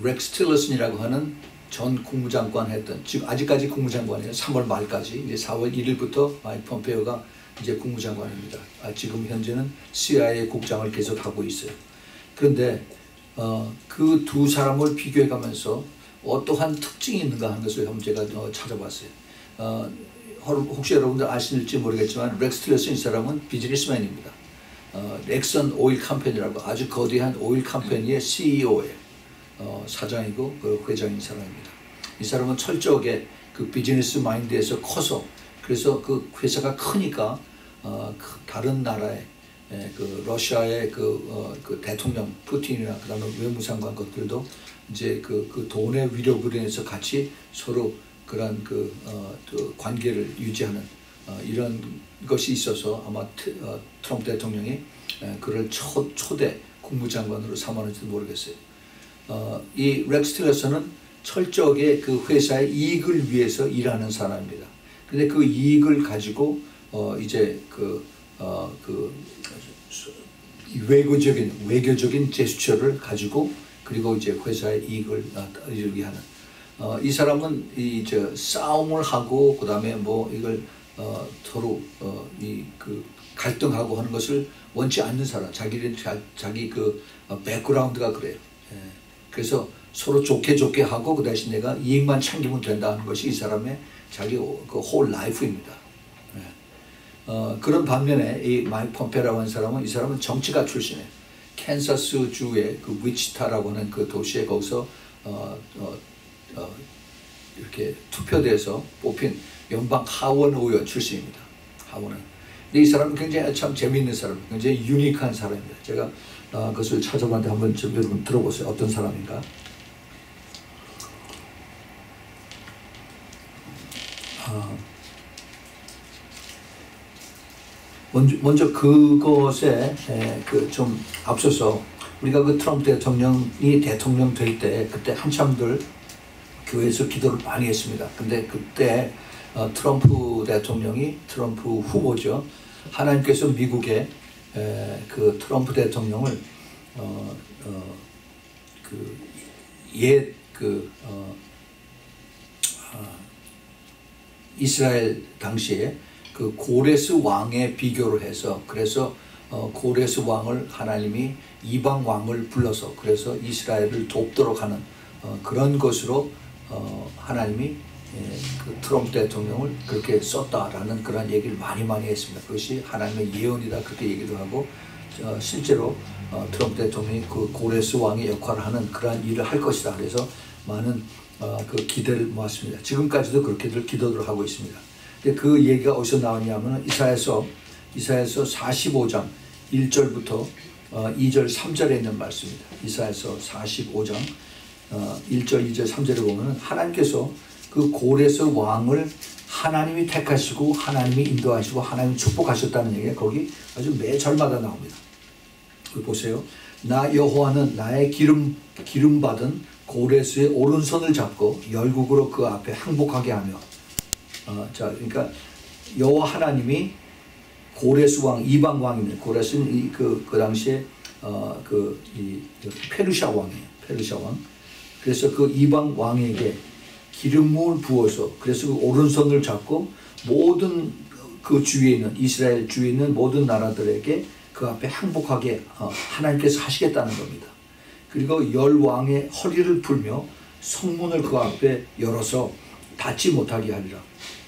렉스 틸러슨이라고 하는 전 국무장관 했던, 지금 아직까지 국무장관이에요. 3월 말까지, 이제 4월 1일부터 마이크 폼페이오가 이제 국무장관입니다. 지금 현재는 CIA 국장을 계속 하고 있어요. 그런데 그 두 사람을 비교해 가면서 어떠한 특징이 있는가 하는 것을 한번 제가 찾아봤어요. 혹시 여러분들 아실지 모르겠지만 렉스 틸러슨 이 사람은 비즈니스맨입니다. 렉선 오일 컴퍼니라고 아주 거대한 오일 컴퍼니의 CEO예요. 사장이고 그 회장인 사람입니다. 이 사람은 철저하게 그 비즈니스 마인드에서 커서, 그래서 그 회사가 크니까 다른 나라의 그 러시아의 그 대통령 푸틴이나 그다음에 외무상관 것들도 이제 그 돈의 위력으로 인해서 같이 서로 그런 그 관계를 유지하는 이런 것이 있어서 아마 트럼프 대통령이 그를 초대 국무장관으로 삼았는지도 모르겠어요. 이 렉스 틸러슨은 철저하게 그 회사의 이익을 위해서 일하는 사람입니다. 근데 그 이익을 가지고 이제 외교적인 제스처를 가지고, 그리고 이제 회사의 이익을 이루게 하는 이 사람은 이제 싸움을 하고 그다음에 뭐 이걸 서로 그 갈등하고 하는 것을 원치 않는 사람, 자기 그 백그라운드가 그래요. 그래서 서로 좋게 하고 그 대신 내가 이익만 챙기면 된다는 것이 이 사람의 자기 그 홀 라이프입니다. 그런 반면에 이 마이크 폼페이오라고 하는 사람은, 이 사람은 정치가 출신이에요. 캔사스 주의 그 위치타라고 하는 그 도시에 거기서 이렇게 투표돼서 뽑힌 연방 하원 의원 출신입니다. 하원은. 근데 이 사람은 굉장히 참 재미있는 사람, 굉장히 유니크한 사람입니다. 제가 그것을 찾아봤는데 한번 좀 여러분 들어보세요. 어떤 사람인가? 먼저 그것에 그 좀 앞서서 우리가 그 트럼프 대통령이 대통령 될 때, 그때 한참들 교회에서 기도를 많이 했습니다. 근데 그때 트럼프 대통령이, 트럼프 후보죠, 하나님께서 미국의 그 트럼프 대통령을 이스라엘 당시에 그 고레스 왕에 비교를 해서, 그래서 고레스 왕을 하나님이 이방 왕을 불러서 그래서 이스라엘을 돕도록 하는 그런 것으로 하나님이 그 트럼프 대통령을 그렇게 썼다라는 그런 얘기를 많이 했습니다. 그것이 하나님의 예언이다, 그렇게 얘기도 하고, 실제로 트럼프 대통령이 그 고레스 왕의 역할을 하는 그러한 일을 할 것이다. 그래서 많은 그 기대를 모았습니다. 지금까지도 그렇게들 기도를 하고 있습니다. 근데 그 얘기가 어디서 나왔냐면 이사야서 45장 1절부터 2절 3절에 있는 말씀입니다. 이사야서 45장 1절 2절 3절에 보면 하나님께서 그 고레스 왕을 하나님이 택하시고 하나님이 인도하시고 하나님이 축복하셨다는 얘기가 거기 아주 매 절마다 나옵니다. 보세요. 나 여호와는 나의 기름 받은 고레스의 오른손을 잡고 열국으로 그 앞에 항복하게 하며, 자, 그러니까 여호와 하나님이 고레스 왕, 이방 왕입니다. 고레스는 그 당시에 페르시아 왕이에요. 페르시아 왕. 그래서 그 이방 왕에게 기름을 부어서, 그래서 그 오른손을 잡고 모든 그 주위에 있는, 이스라엘 주위에 있는 모든 나라들에게 그 앞에 항복하게 하나님께서 하시겠다는 겁니다. 그리고 열 왕의 허리를 풀며 성문을 그 앞에 열어서 닫지 못하게 하리라.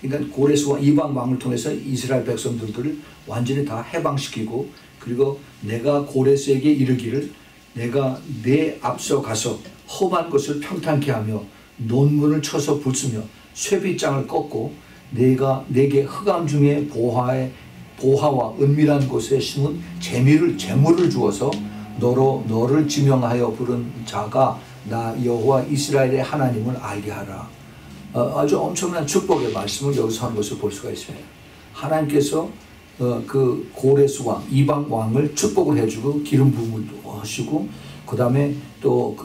그러니까 고레스 왕, 이방 왕을 통해서 이스라엘 백성들을 완전히 다 해방시키고, 그리고 내가 고레스에게 이르기를 내가 내 앞서 가서 험한 것을 평탄케 하며 논문을 쳐서 부수며 쇠빗장을 꺾고 내가 내게 흑암 중에 보화와 은밀한 곳에 심은 재물을 주어서 너를 지명하여 부른 자가 나 여호와 이스라엘의 하나님을 알게 하라. 아주 엄청난 축복의 말씀을 여기서 하는 것을 볼 수가 있습니다. 하나님께서 그 고레스 왕, 이방 왕을 축복을 해주고 기름 부음을 하시고, 그 다음에 또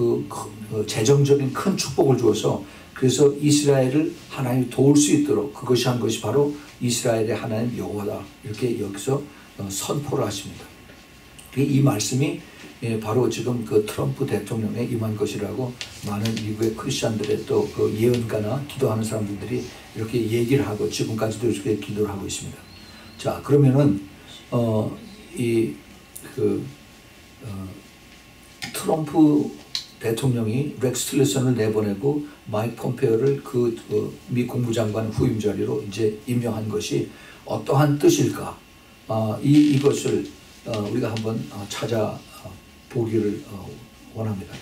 재정적인 큰 축복을 주어서 그래서 이스라엘을 하나님이 도울 수 있도록 그것이 한 것이 바로 이스라엘의 하나님 여호와다 이렇게 여기서 선포를 하십니다. 이 말씀이 바로 지금 그 트럼프 대통령에 임한 것이라고 많은 미국의 크리스천들의 또 그 예언가나 기도하는 사람들이 이렇게 얘기를 하고 지금까지도 이렇게 기도를 하고 있습니다. 자, 그러면은 트럼프 대통령이 렉스 틸러슨을 내보내고 마이크 폼페오를 미 국무장관 후임 자리로 이제 임명한 것이 어떠한 뜻일까? 이것을 우리가 한번 찾아보기를 원합니다.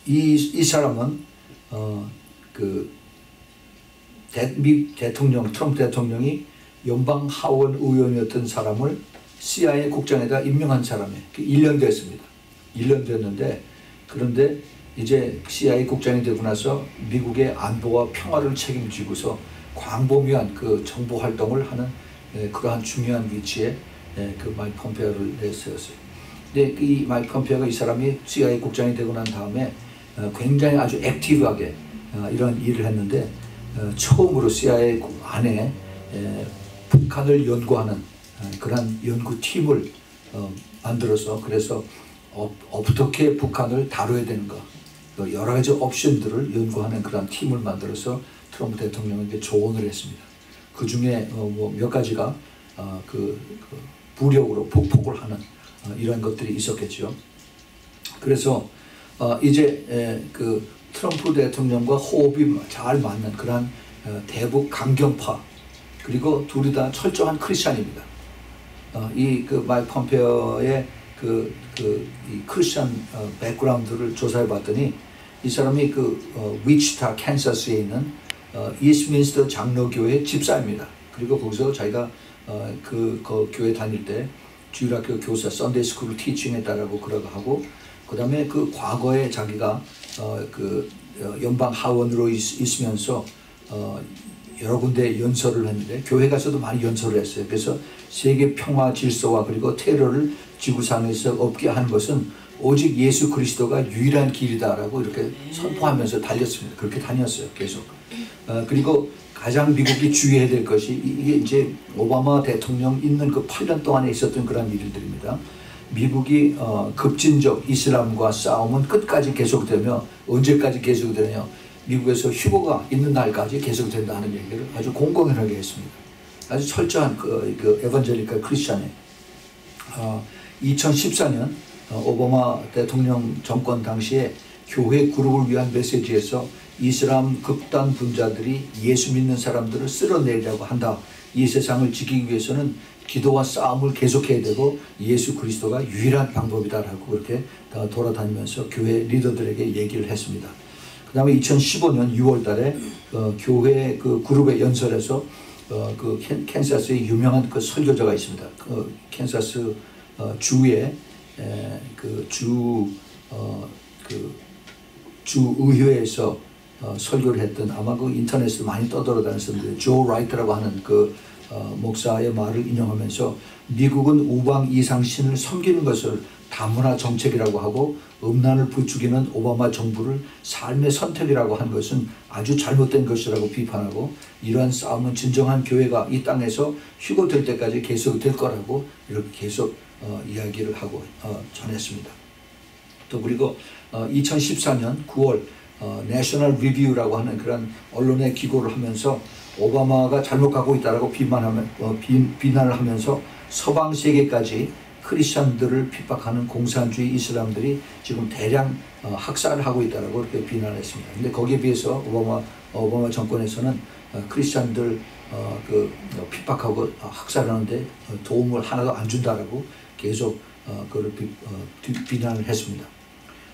이 사람은 미 대통령 트럼프 대통령이 연방 하원 의원이었던 사람을 CIA 국장에다 임명한 사람이 1년 됐습니다. 1년 됐는데 그런데 이제 CIA 국장이 되고 나서 미국의 안보와 평화를 책임지고서 광범위한 그 정보 활동을 하는 그러한 중요한 위치에 그 마이크 폼페오를 내세웠어요. 근데 이 마이크 폼페오가 이 사람이 CIA 국장이 되고 난 다음에 굉장히 아주 액티브하게 이런 일을 했는데 처음으로 CIA 안에 북한을 연구하는 그런 연구팀을 만들어서 그래서 어떻게 북한을 다뤄야 되는가 여러 가지 옵션들을 연구하는 그런 팀을 만들어서 트럼프 대통령에게 조언을 했습니다. 그 중에 몇 가지가 부력으로 북폭을 하는 이런 것들이 있었겠죠. 그래서 이제 그 트럼프 대통령과 호흡이 잘 맞는 그런 대북 강경파 그리고 둘이 다 철저한 크리스찬입니다. 이 마이크 폼페오의 이 크리스찬 백그라운드를 조사해 봤더니 이 사람이 위치타 캔사스에 있는 이스트민스터 장로교회 집사입니다. 그리고 거기서 자기가 그 교회 다닐 때 주일학교 교사 썬데이 스쿨 티칭했다라고 그러고 하고 그 다음에 그 과거에 자기가 연방 하원으로 있으면서 여러 군데 연설을 했는데 교회 가서도 많이 연설을 했어요. 그래서 세계 평화 질서와 그리고 테러를 지구상에서 없게 하는 것은 오직 예수 그리스도가 유일한 길이다라고 이렇게 선포하면서 달렸습니다. 그렇게 다녔어요. 계속. 그리고 가장 미국이 주의해야 될 것이 이게 이제 오바마 대통령 있는 그 8년 동안에 있었던 그런 일들입니다. 미국이 급진적 이슬람과 싸움은 끝까지 계속되며 언제까지 계속되며 미국에서 휴거가 있는 날까지 계속된다 하는 얘기를 아주 공공연하게 했습니다. 아주 철저한 에반젤리컬 크리스찬에 2014년 오바마 대통령 정권 당시에 교회 그룹을 위한 메시지에서 이슬람 극단 분자들이 예수 믿는 사람들을 쓸어내리려고 한다. 이 세상을 지키기 위해서는 기도와 싸움을 계속해야 되고 예수 그리스도가 유일한 방법이다라고 그렇게 돌아다니면서 교회 리더들에게 얘기를 했습니다. 그 다음에 2015년 6월 달에 교회 그룹의 연설에서 캔사스의 유명한 설교자가 있습니다. 캔사스 주의 주의회에서 설교를 했던 아마 인터넷에 많이 떠돌아다녔었는데 조 라이트라고 하는 목사의 말을 인용하면서 미국은 우방 이상신을 섬기는 것을 다문화 정책이라고 하고 음란을 부추기는 오바마 정부를 삶의 선택이라고 한 것은 아주 잘못된 것이라고 비판하고 이러한 싸움은 진정한 교회가 이 땅에서 휴거될 때까지 계속될 거라고 이렇게 계속 이야기를 하고 전했습니다. 또 그리고 2014년 9월 내셔널 리뷰라고 하는 그런 언론의 기고를 하면서 오바마가 잘못 가고 있다라고 비난을 하면서 서방 세계까지 크리스천들을 핍박하는 공산주의 이슬람들이 지금 대량 학살을 하고 있다라고 그렇게 비난했습니다. 근데 거기에 비해서 오바마 정권에서는 크리스천들 핍박하고 학살하는데 도움을 하나도 안 준다라고 계속 그걸 비난을 했습니다.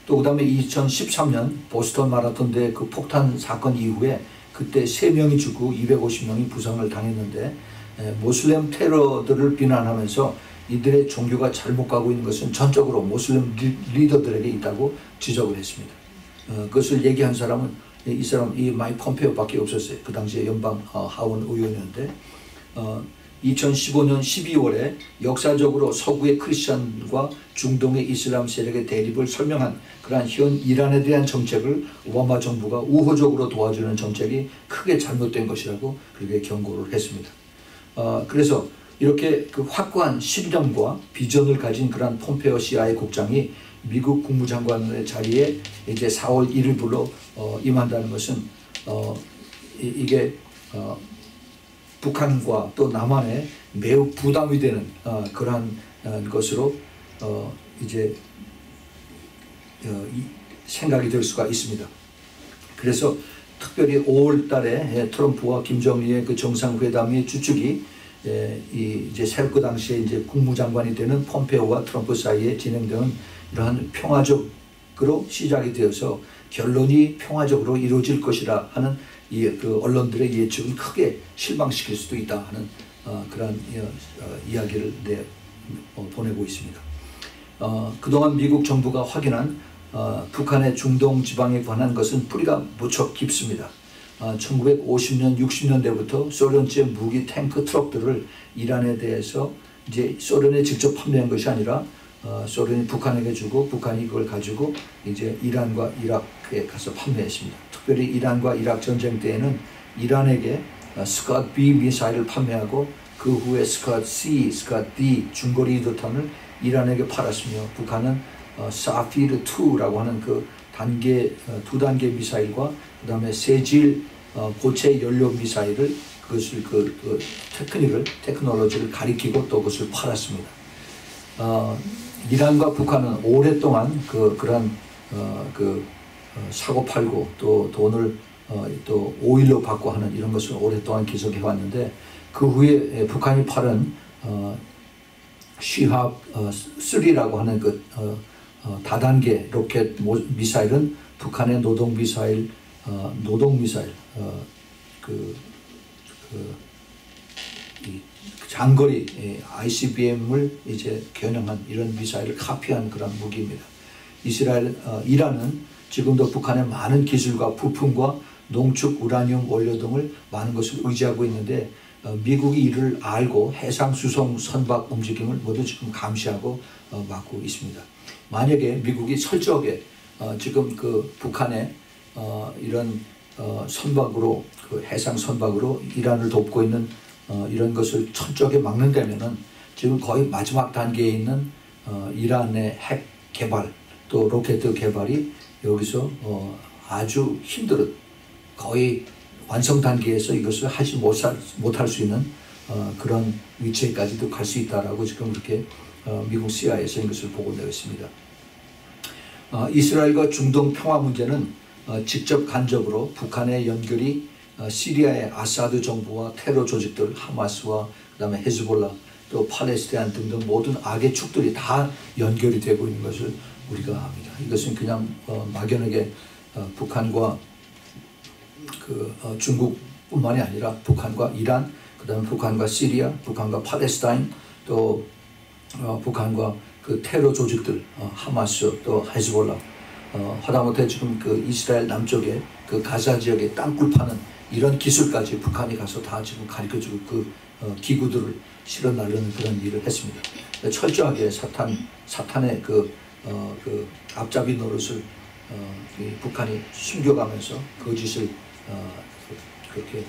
또 그다음에 2013년 보스턴 마라톤 대회 그 폭탄 사건 이후에 그때 3명이 죽고 250명이 부상을 당했는데 모슬렘 테러들을 비난하면서 이들의 종교가 잘못 가고 있는 것은 전적으로 모슬렘 리더들에게 있다고 지적을 했습니다. 그것을 얘기한 사람은 이 마이크 폼페오밖에 없었어요. 그 당시에 연방 하원 의원이었는데 2015년 12월에 역사적으로 서구의 크리스천과 중동의 이슬람 세력의 대립을 설명한 그러한 현 이란에 대한 정책을 오바마 정부가 우호적으로 도와주는 정책이 크게 잘못된 것이라고 그렇게 경고를 했습니다. 그래서 이렇게 그 확고한 신념과 비전을 가진 그러한 폼페오 CIA 국장이 미국 국무장관의 자리에 이제 4월 1일부로 임한다는 것은 이게 북한과 또 남한에 매우 부담이 되는 그러한 것으로 이제 생각이 될 수가 있습니다. 그래서 특별히 5월 달에 트럼프와 김정일의 그 정상회담의 주축이 이제 새롭게 당시에 이제 국무장관이 되는 폼페오와 트럼프 사이에 진행되는 이러한 평화적으로 시작이 되어서 결론이 평화적으로 이루어질 것이라 하는 그 언론들의 예측은 크게 실망시킬 수도 있다 하는 그런 이야기를 보내고 있습니다. 그동안 미국 정부가 확인한 북한의 중동 지방에 관한 것은 뿌리가 무척 깊습니다. 1950년, 60년대부터 소련제 무기 탱크 트럭들을 이란에 대해서 이제 소련에 직접 판매한 것이 아니라 소련이 북한에게 주고 북한이 그걸 가지고 이제 이란과 이라크에 가서 판매했습니다. 특별히 이란과 이라크 전쟁 때에는 이란에게 스캇 B 미사일을 판매하고 그 후에 스캇 C, 스캇 D 중거리 유도탄을 이란에게 팔았으며 북한은 사피르 2라고 하는 그 두 단계 미사일과 그 다음에 세질 고체 연료 미사일을 그것을 그 테크놀로지를 가리키고 또 그것을 팔았습니다. 이란과 북한은 오랫동안 그런 사고 팔고 또 돈을 또 오일로 받고 하는 이런 것을 오랫동안 계속해 왔는데 그 후에 북한이 팔은 시합 3라고 하는 그 다단계 로켓 미사일은 북한의 노동 미사일 장거리 ICBM을 이제 겨냥한 이런 미사일을 카피한 그런 무기입니다. 이란은 지금도 북한의 많은 기술과 부품과 농축 우라늄 원료 등을 많은 것을 의지하고 있는데 미국이 이를 알고 해상 수송 선박 움직임을 모두 지금 감시하고 막고 있습니다. 만약에 미국이 철저하게 지금 그 북한의 이런 선박으로 그 해상 선박으로 이란을 돕고 있는 이런 것을 철저하게 막는다면은 지금 거의 마지막 단계에 있는 이란의 핵 개발 또 로켓 개발이 여기서 아주 힘들은 거의 완성 단계에서 이것을 하지 못할 수 있는 그런 위치에까지도 갈 수 있다라고 지금 그렇게 미국 CIA에서 이것을 보고내고 있습니다. 이스라엘과 중동 평화 문제는 직접 간접으로 북한의 연결이 시리아의 아사드 정부와 테러 조직들 하마스와 그다음에 헤즈볼라 또 팔레스타인 등등 모든 악의 축들이 다 연결이 되고 있는 것을 우리가 압니다. 이것은 그냥 막연하게 북한과 중국뿐만이 아니라 북한과 이란, 그다음에 북한과 시리아, 북한과 팔레스타인 또 북한과 그 테러 조직들 하마스 또 헤즈볼라 하다못해 지금 그 이스라엘 남쪽에 그 가자 지역에 땅굴 파는 이런 기술까지 북한이 가서 다 지금 가르쳐주고 그 기구들을 실어 나르는 그런 일을 했습니다. 철저하게 사탄의 그 앞잡이 노릇을 북한이 숨겨가면서 거짓을 그렇게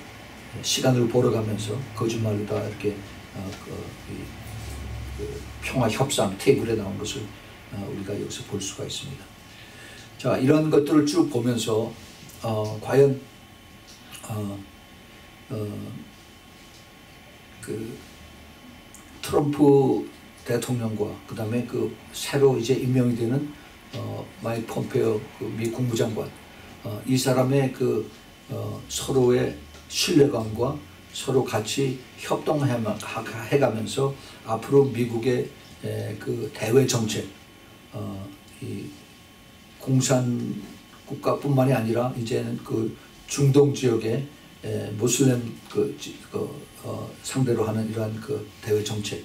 시간을 벌어가면서 거짓말로 다 이렇게 평화 협상 테이블에 나온 것을 우리가 여기서 볼 수가 있습니다. 자, 이런 것들을 쭉 보면서 과연 그 트럼프 대통령과 그 다음에 그 새로 이제 임명이 되는 마이크 폼페오 그 미 국무장관 이 사람의 그 서로의 신뢰감과 서로 같이 협동해가면서 앞으로 미국의 그 대외 정책 이 공산 국가뿐만이 아니라 이제는 그 중동 지역의 무슬림 상대로 하는 이러한 그 대외 정책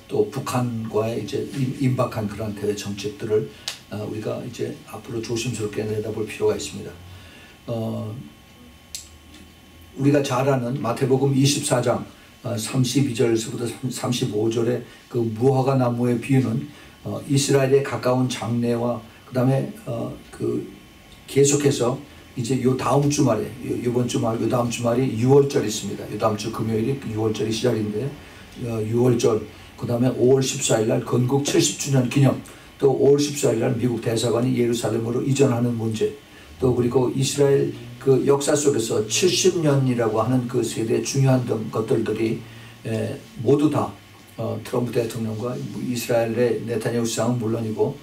또 북한과의 이제 임박한 그런 대외 정책들을 우리가 이제 앞으로 조심스럽게 내다볼 필요가 있습니다. 우리가 잘 아는 마태복음 24장 32절에서부터 35절에 그 무화과 나무의 비유는 이스라엘에 가까운 장래와 그다음에 그 계속해서 이제 요 다음 주말에 이번 주말 요 다음 주말이 6월절이 있습니다. 요 다음 주 금요일이 6월절이 시작인데 6월절 그다음에 5월 14일 날 건국 70주년 기념 또 5월 14일 날 미국 대사관이 예루살렘으로 이전하는 문제 또 그리고 이스라엘 그 역사 속에서 70년이라고 하는 그 세대 중요한 것들이 모두 다 트럼프 대통령과 이스라엘의 네타냐후 수상은 물론이고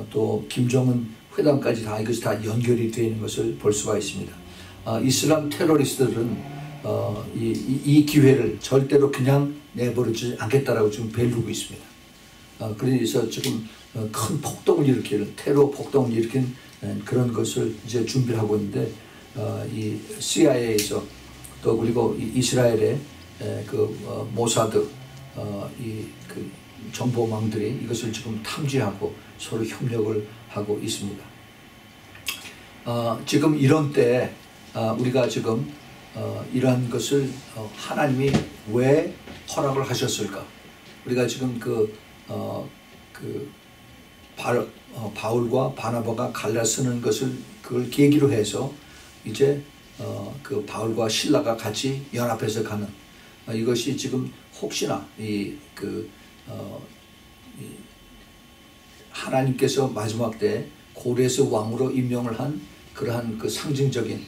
또 김정은 회담까지 다 이것이 다 연결이 되어 있는 것을 볼 수가 있습니다. 이슬람 테러리스트들은 이 기회를 절대로 그냥 내버리지 않겠다라고 지금 벨르고 있습니다. 그래서 지금 큰 폭동을 일으키는 테러 폭동을 일으킨 그런 것을 이제 준비를 하고 있는데 이 CIA에서 또 그리고 이스라엘의 그 모사드 이 그 정보망들이 이것을 지금 탐지하고 서로 협력을 하고 있습니다. 지금 이런 때 우리가 지금 이러한 것을 하나님이 왜 허락을 하셨을까? 우리가 지금 바울과 바나바가 갈라서는 것을 그걸 계기로 해서 이제 그 바울과 실라가 같이 연합해서 가는 이것이 지금 혹시나 하나님께서 마지막 때 고레스 왕으로 임명을 한 그러한 그 상징적인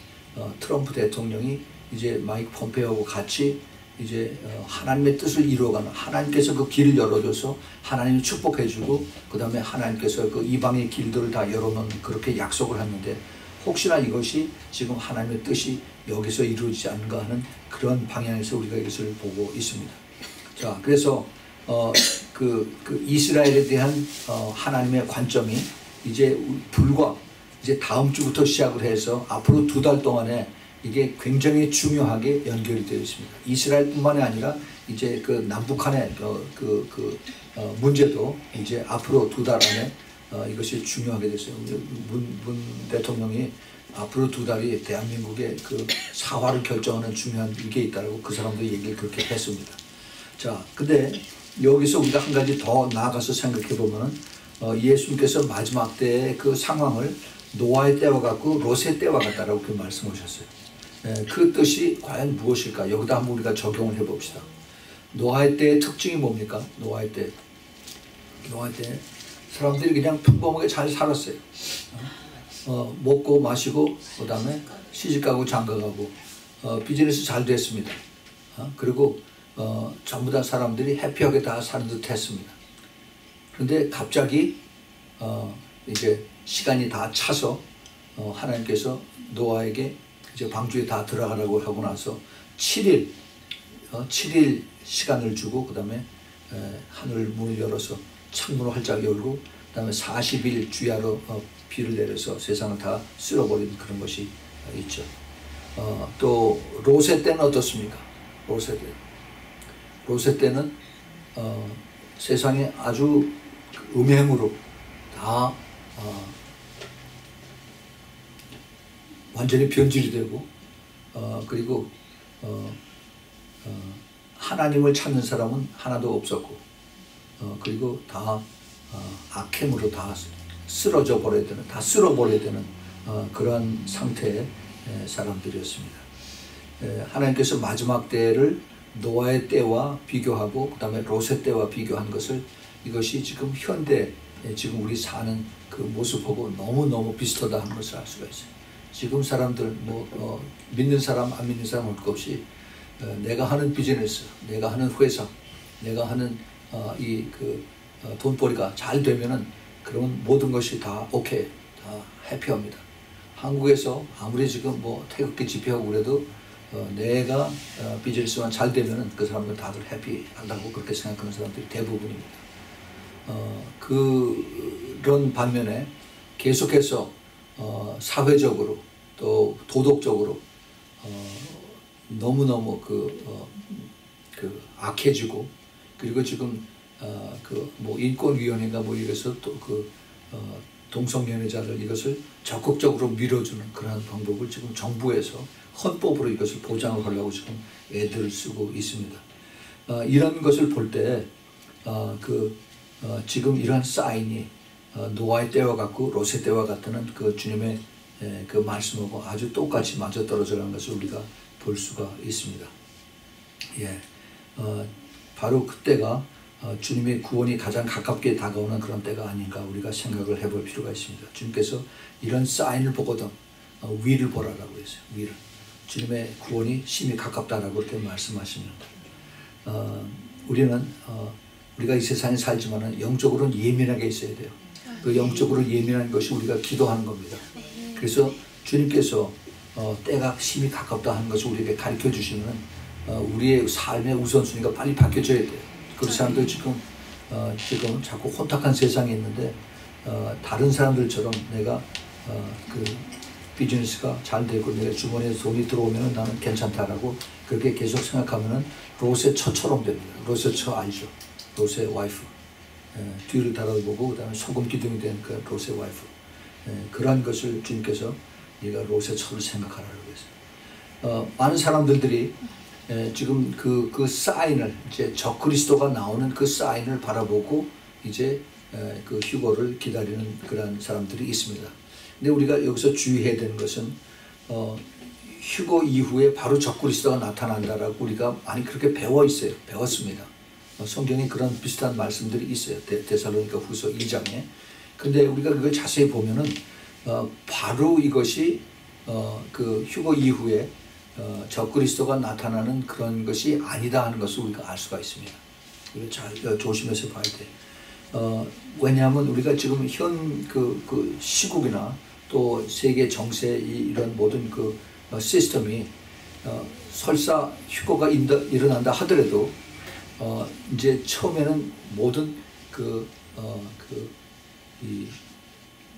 트럼프 대통령이 이제 마이크 폼페이오하고 같이 이제 하나님의 뜻을 이루어가는 하나님께서 그 길을 열어줘서 하나님이 축복해주고 그 다음에 하나님께서 그 이방의 길들을 다 열어놓는 그렇게 약속을 했는데 혹시나 이것이 지금 하나님의 뜻이 여기서 이루어지지 않는가 하는 그런 방향에서 우리가 이것을 보고 있습니다. 자, 그래서 그 이스라엘에 대한 하나님의 관점이 이제 불과 이제 다음 주부터 시작을 해서 앞으로 2달 동안에 이게 굉장히 중요하게 연결이 되어 있습니다. 이스라엘뿐만이 아니라 이제 그 남북한의 문제도 이제 앞으로 2달 안에 이것이 중요하게 됐어요. 문 대통령이 앞으로 2달이 대한민국의 그 사화를 결정하는 중요한 일이 있다라고 그 사람도 얘기를 그렇게 했습니다. 자, 근데 여기서 우리가 한 가지 더 나아가서 생각해 보면은 예수님께서 마지막 때의 그 상황을 노아의 때와 같고 롯의 때와 같다라고 그 말씀하셨어요. 그 뜻이 과연 무엇일까? 여기다 한번 우리가 적용을 해 봅시다. 노아의 때의 특징이 뭡니까? 노아의 때 사람들이 그냥 평범하게 잘 살았어요. 먹고 마시고 그 다음에 시집가고 장가가고 비즈니스 잘 됐습니다. 그리고 전부 다 사람들이 해피하게 다 사는 듯 했습니다. 그런데 갑자기 이제 시간이 다 차서 하나님께서 노아에게 이제 방주에 다 들어가라고 하고 나서 7일 시간을 주고 그 다음에 하늘 문을 열어서 창문을 활짝 열고 그 다음에 40일 주야로 비를 내려서 세상을 다 쓸어버리는 그런 것이 있죠. 또 롯의 때는 어떻습니까? 롯의 때는 세상에 아주 음행으로 다 완전히 변질이 되고 그리고 하나님을 찾는 사람은 하나도 없었고 그리고 다 악행으로 다 쓰러져 버려야 되는 다 쓸어버려야 되는 그러한 상태의 사람들이었습니다. 하나님께서 마지막 때를 노아의 때와 비교하고 그 다음에 롯의 때와 비교한 것을 이것이 지금 현대 지금 우리 사는 그 모습하고 너무너무 비슷하다 하는 것을 알 수가 있어요. 지금 사람들 믿는 사람 안 믿는 사람 할 것 없이 내가 하는 비즈니스, 내가 하는 회사, 내가 하는 돈벌이가 잘 되면은 그러면 모든 것이 다 오케이, 다 해피합니다. 한국에서 아무리 지금 태극기 집회하고 그래도 내가 비즈니스만 잘 되면은 그 사람들 다들 해피한다고 그렇게 생각하는 사람들이 대부분입니다. 그런 반면에 계속해서 사회적으로 또 도덕적으로 너무너무 악해지고 그리고 지금 인권위원회가 이래서 또 동성연애자들 이것을 적극적으로 밀어주는 그러한 방법을 지금 정부에서 헌법으로 이것을 보장을 하려고 지금 애들을 쓰고 있습니다. 이런 것을 볼 때 지금 이러한 사인이 노아의 때와 같고 롯의 때와 같다는 그 주님의 그 말씀하고 아주 똑같이 맞아떨어져 가는 것을 우리가 볼 수가 있습니다. 예, 바로 그때가 주님의 구원이 가장 가깝게 다가오는 그런 때가 아닌가 우리가 생각을 해볼 필요가 있습니다. 주님께서 이런 사인을 보거든 위를 보라라고 했어요. 위를. 주님의 구원이 심히 가깝다라고 그렇게 말씀하십니다. 우리는 우리가 이 세상에 살지만은 영적으로는 예민하게 있어야 돼요. 그 영적으로 예민한 것이 우리가 기도하는 겁니다. 그래서 주님께서 때가 심히 가깝다 하는 것을 우리에게 가르쳐 주시면 우리의 삶의 우선순위가 빨리 바뀌어져야 돼요. 그 사람들 지금 자꾸 혼탁한 세상에 있는데 다른 사람들처럼 내가 그 비즈니스가 잘 되고 내가 주머니에 돈이 들어오면 나는 괜찮다라고 그렇게 계속 생각하면 롯의 처처럼 됩니다. 롯의 처 알죠? 롯의 와이프. 뒤를 달아보고 그 다음에 소금 기둥이 된 그 롯의 와이프. 그러한 것을 주님께서 네가 롯의 처를 생각하라고 했어요. 많은 사람들이 지금 그 사인을 이제 적그리스도가 나오는 그 사인을 바라보고 이제 그 휴거를 기다리는 그런 사람들이 있습니다. 근데 우리가 여기서 주의해야 되는 것은 휴거 이후에 바로 적그리스도가 나타난다라고 우리가 많이 그렇게 배워 있어요. 배웠습니다. 성경에 그런 비슷한 말씀들이 있어요. 데살로니가 후서 2장에. 근데 우리가 그걸 자세히 보면은 바로 이것이 그 휴거 이후에 적그리스도가 나타나는 그런 것이 아니다 하는 것을 우리가 알 수가 있습니다. 이거 잘 조심해서 봐야 돼. 왜냐하면 우리가 지금 현 그 시국이나 또 세계 정세 이런 모든 그 시스템이 설사 휴거가 일어난다 하더라도 이제 처음에는 모든 이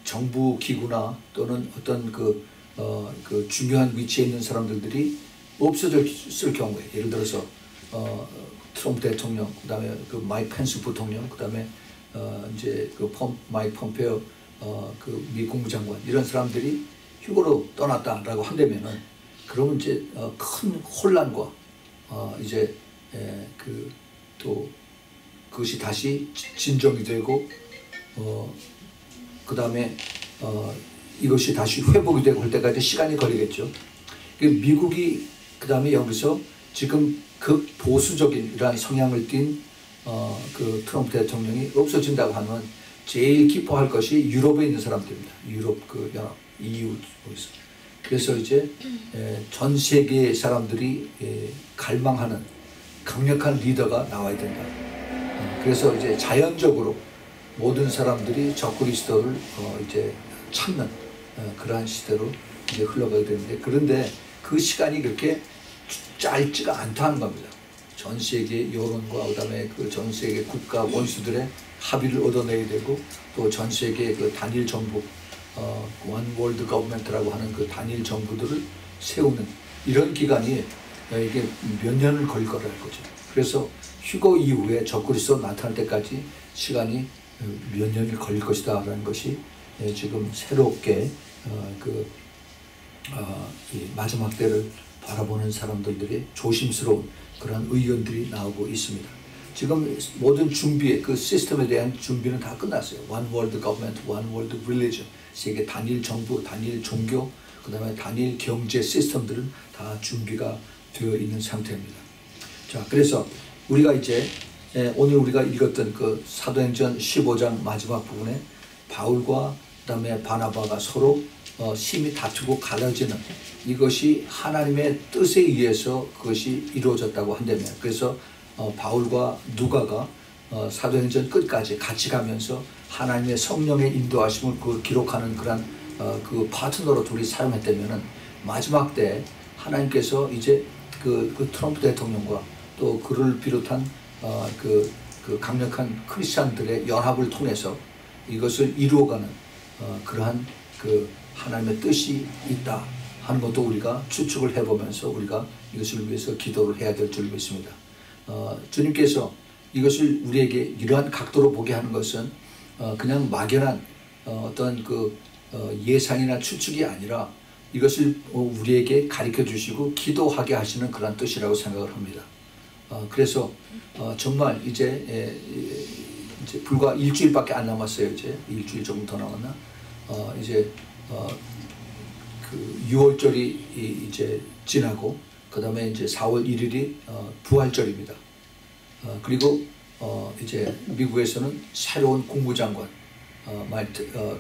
정부 기구나 또는 어떤 그 중요한 위치에 있는 사람들이 없어졌을 경우에 예를 들어서 트럼프 대통령, 그다음에 그 마이크 펜스 부통령, 그다음에 이제 그 마이크 폼페오 그 미 국무장관 이런 사람들이 휴거로 떠났다라고 한다면은 그러면 이제 큰 혼란과 이제 또 그것이 다시 진정이 되고 그다음에 이것이 다시 회복이 되고 할 때까지 시간이 걸리겠죠. 미국이 그다음에 여기서 지금 극보수적인 이러한 성향을 띈 그 트럼프 대통령이 없어진다고 하면 제일 기뻐할 것이 유럽에 있는 사람들입니다. 유럽 그 연합 EU에서. 그래서 이제 전 세계 사람들이 갈망하는 강력한 리더가 나와야 된다. 그래서 이제 자연적으로 모든 사람들이 적그리스도를 이제 찾는 그러한 시대로 이제 흘러가게 되는데, 그런데 그 시간이 그렇게 짧지가 않다는 겁니다. 전 세계 여론과 그다음에 그 전 세계 국가 원수들의 합의를 얻어내야 되고, 또 전 세계 그 단일 정부 원 월드 거버먼트라고 하는 그 단일 정부들을 세우는 이런 기간이 이게 몇 년을 걸릴 거라는 거죠. 그래서 휴거 이후에 적그리스도 나타날 때까지 시간이 몇 년이 걸릴 것이다라는 것이 지금 새롭게 이 마지막 때를 바라보는 사람들의 조심스러운 그런 의견들이 나오고 있습니다. 지금 모든 준비, 그 시스템에 대한 준비는 다 끝났어요. One World Government, One World Religion, 세계 단일 정부, 단일 종교, 그 다음에 단일 경제 시스템들은 다 준비가 되어 있는 상태입니다. 자, 그래서 우리가 이제 오늘 우리가 읽었던 그 사도행전 15장 마지막 부분에 바울과 그다음에 바나바가 서로 심히 다투고 갈라지는 이것이 하나님의 뜻에 의해서 그것이 이루어졌다고 한다면, 그래서 바울과 누가가 사도행전 끝까지 같이 가면서 하나님의 성령의 인도하심을 그걸 기록하는 그런 그 파트너로 둘이 사용했다면은 마지막 때 하나님께서 이제 그 트럼프 대통령과 또 그를 비롯한 그 강력한 크리스찬들의 연합을 통해서 이것을 이루어가는 그러한 그 하나님의 뜻이 있다 하는 것도 우리가 추측을 해보면서 우리가 이것을 위해서 기도를 해야 될 줄 믿습니다. 주님께서 이것을 우리에게 이러한 각도로 보게 하는 것은 그냥 막연한 어떤 그 예상이나 추측이 아니라 이것을 우리에게 가르쳐 주시고 기도하게 하시는 그런 뜻이라고 생각을 합니다. 그래서 정말 이제 불과 일주일밖에 안 남았어요. 이제 일주일 조금 더 남았나? 이제 그 6월절이 이제 지나고 그 다음에 이제 4월 1일이 부활절입니다. 그리고 이제 미국에서는 새로운 국무장관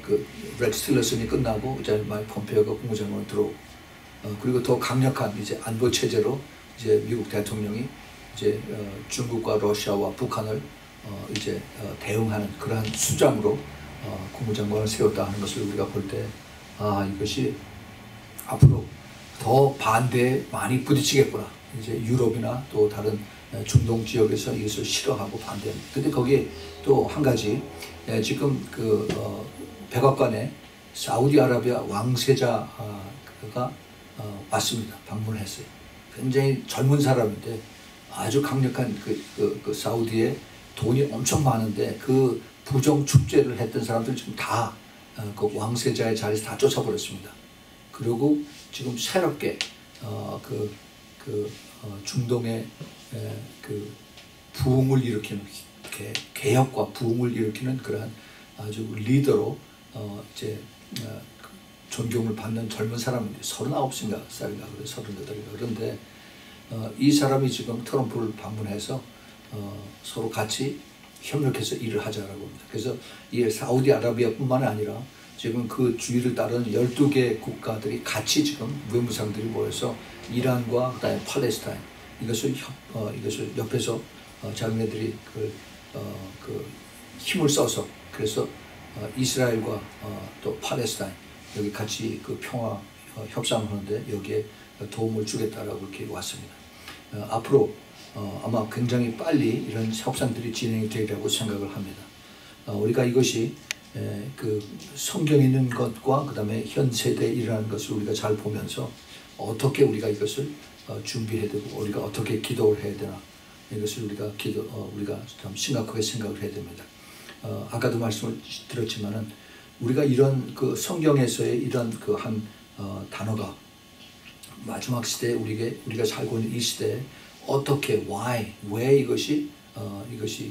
그 렉스 틸러슨이 끝나고 이제 마이크 폼페이오가 국무장관으로 들어오고 그리고 더 강력한 이제 안보 체제로 이제 미국 대통령이 이제 중국과 러시아와 북한을 이제 대응하는 그러한 수장으로 국무장관을 세웠다 하는 것을 우리가 볼 때 이것이 앞으로 더 반대에 많이 부딪히겠구나. 이제 유럽이나 또 다른 중동 지역에서 이것을 싫어하고 반대합니다. 근데 거기에 또 한 가지 지금 그 백악관에 사우디아라비아 왕세자가 왔습니다. 방문했어요. 굉장히 젊은 사람인데 아주 강력한 그 사우디에 돈이 엄청 많은데 그 부정 축제를 했던 사람들 지금 다 그 왕세자의 자리에서 다 쫓아버렸습니다. 그리고 지금 새롭게 중동의 그 부흥을 일으키는 개혁과 부흥을 일으키는 그러한 아주 리더로 이제 존경을 받는 젊은 사람인데 39살인가 38인가 그런데 이 사람이 지금 트럼프를 방문해서 서로 같이 협력해서 일을 하자라고 합니다. 그래서 이 사우디아라비아뿐만 아니라 지금 그 주의를 따르는 12개 국가들이 같이 지금 외무상들이 모여서 이란과 그다음에 팔레스타인 이것을 옆에서 자기네들이 그 힘을 써서 그래서 이스라엘과 또 팔레스타인 여기 같이 그 평화 협상을 하는데 여기에 도움을 주겠다라고 이렇게 왔습니다. 앞으로 아마 굉장히 빨리 이런 협상들이 진행이 되리라고 생각을 합니다. 우리가 이것이 그 성경에 있는 것과 그 다음에 현 세대에 일어나는 것을 우리가 잘 보면서 어떻게 우리가 이것을 준비해야 되고 우리가 어떻게 기도를 해야 되나 이것을 우리가 참 심각하게 생각을 해야 됩니다. 아까도 말씀을 드렸지만은 우리가 이런 그 성경에서의 이런 그 한 단어가 마지막 시대에 우리가 살고 있는 이 시대에 어떻게 왜 이것이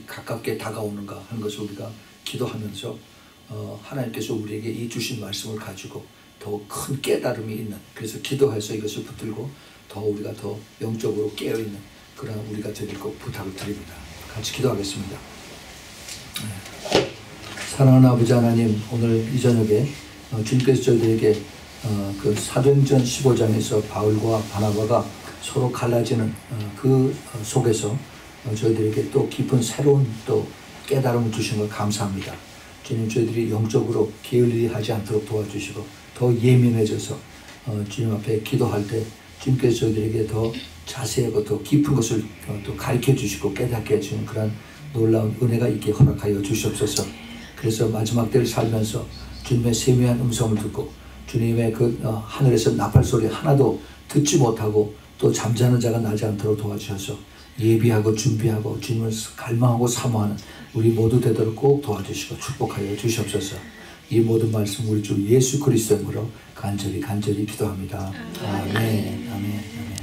가깝게 다가오는가 하는 것을 우리가 기도하면서 하나님께서 우리에게 이 주신 말씀을 가지고 더 큰 깨달음이 있는 그래서 기도해서 이것을 붙들고 더 우리가 더 영적으로 깨어있는 그런 우리가 되길 꼭 부탁을 드립니다. 같이 기도하겠습니다. 사랑하는 아버지 하나님 오늘 이 저녁에 주님께서 저희들에게 그 사도행전 15장에서 바울과 바나바가 서로 갈라지는 그 속에서 저희들에게 또 깊은 새로운 또 깨달음을 주신 걸 감사합니다. 주님 저희들이 영적으로 게을리하지 않도록 도와주시고 더 예민해져서 주님 앞에 기도할 때 주님께서 저희들에게 더 자세하고 더 깊은 것을 또 가르쳐 주시고 깨닫게 해주는 그런 놀라운 은혜가 있게 허락하여 주시옵소서. 그래서 마지막 때를 살면서 주님의 세미한 음성을 듣고 주님의 그 하늘에서 나팔 소리 하나도 듣지 못하고 또 잠자는 자가 나지 않도록 도와주셔서 예비하고 준비하고 주님을 갈망하고 사모하는 우리 모두 되도록 꼭 도와주시고 축복하여 주시옵소서. 이 모든 말씀 우리 주 예수 그리스도의 이름으로 간절히 기도합니다. 아멘. 아멘. 아멘.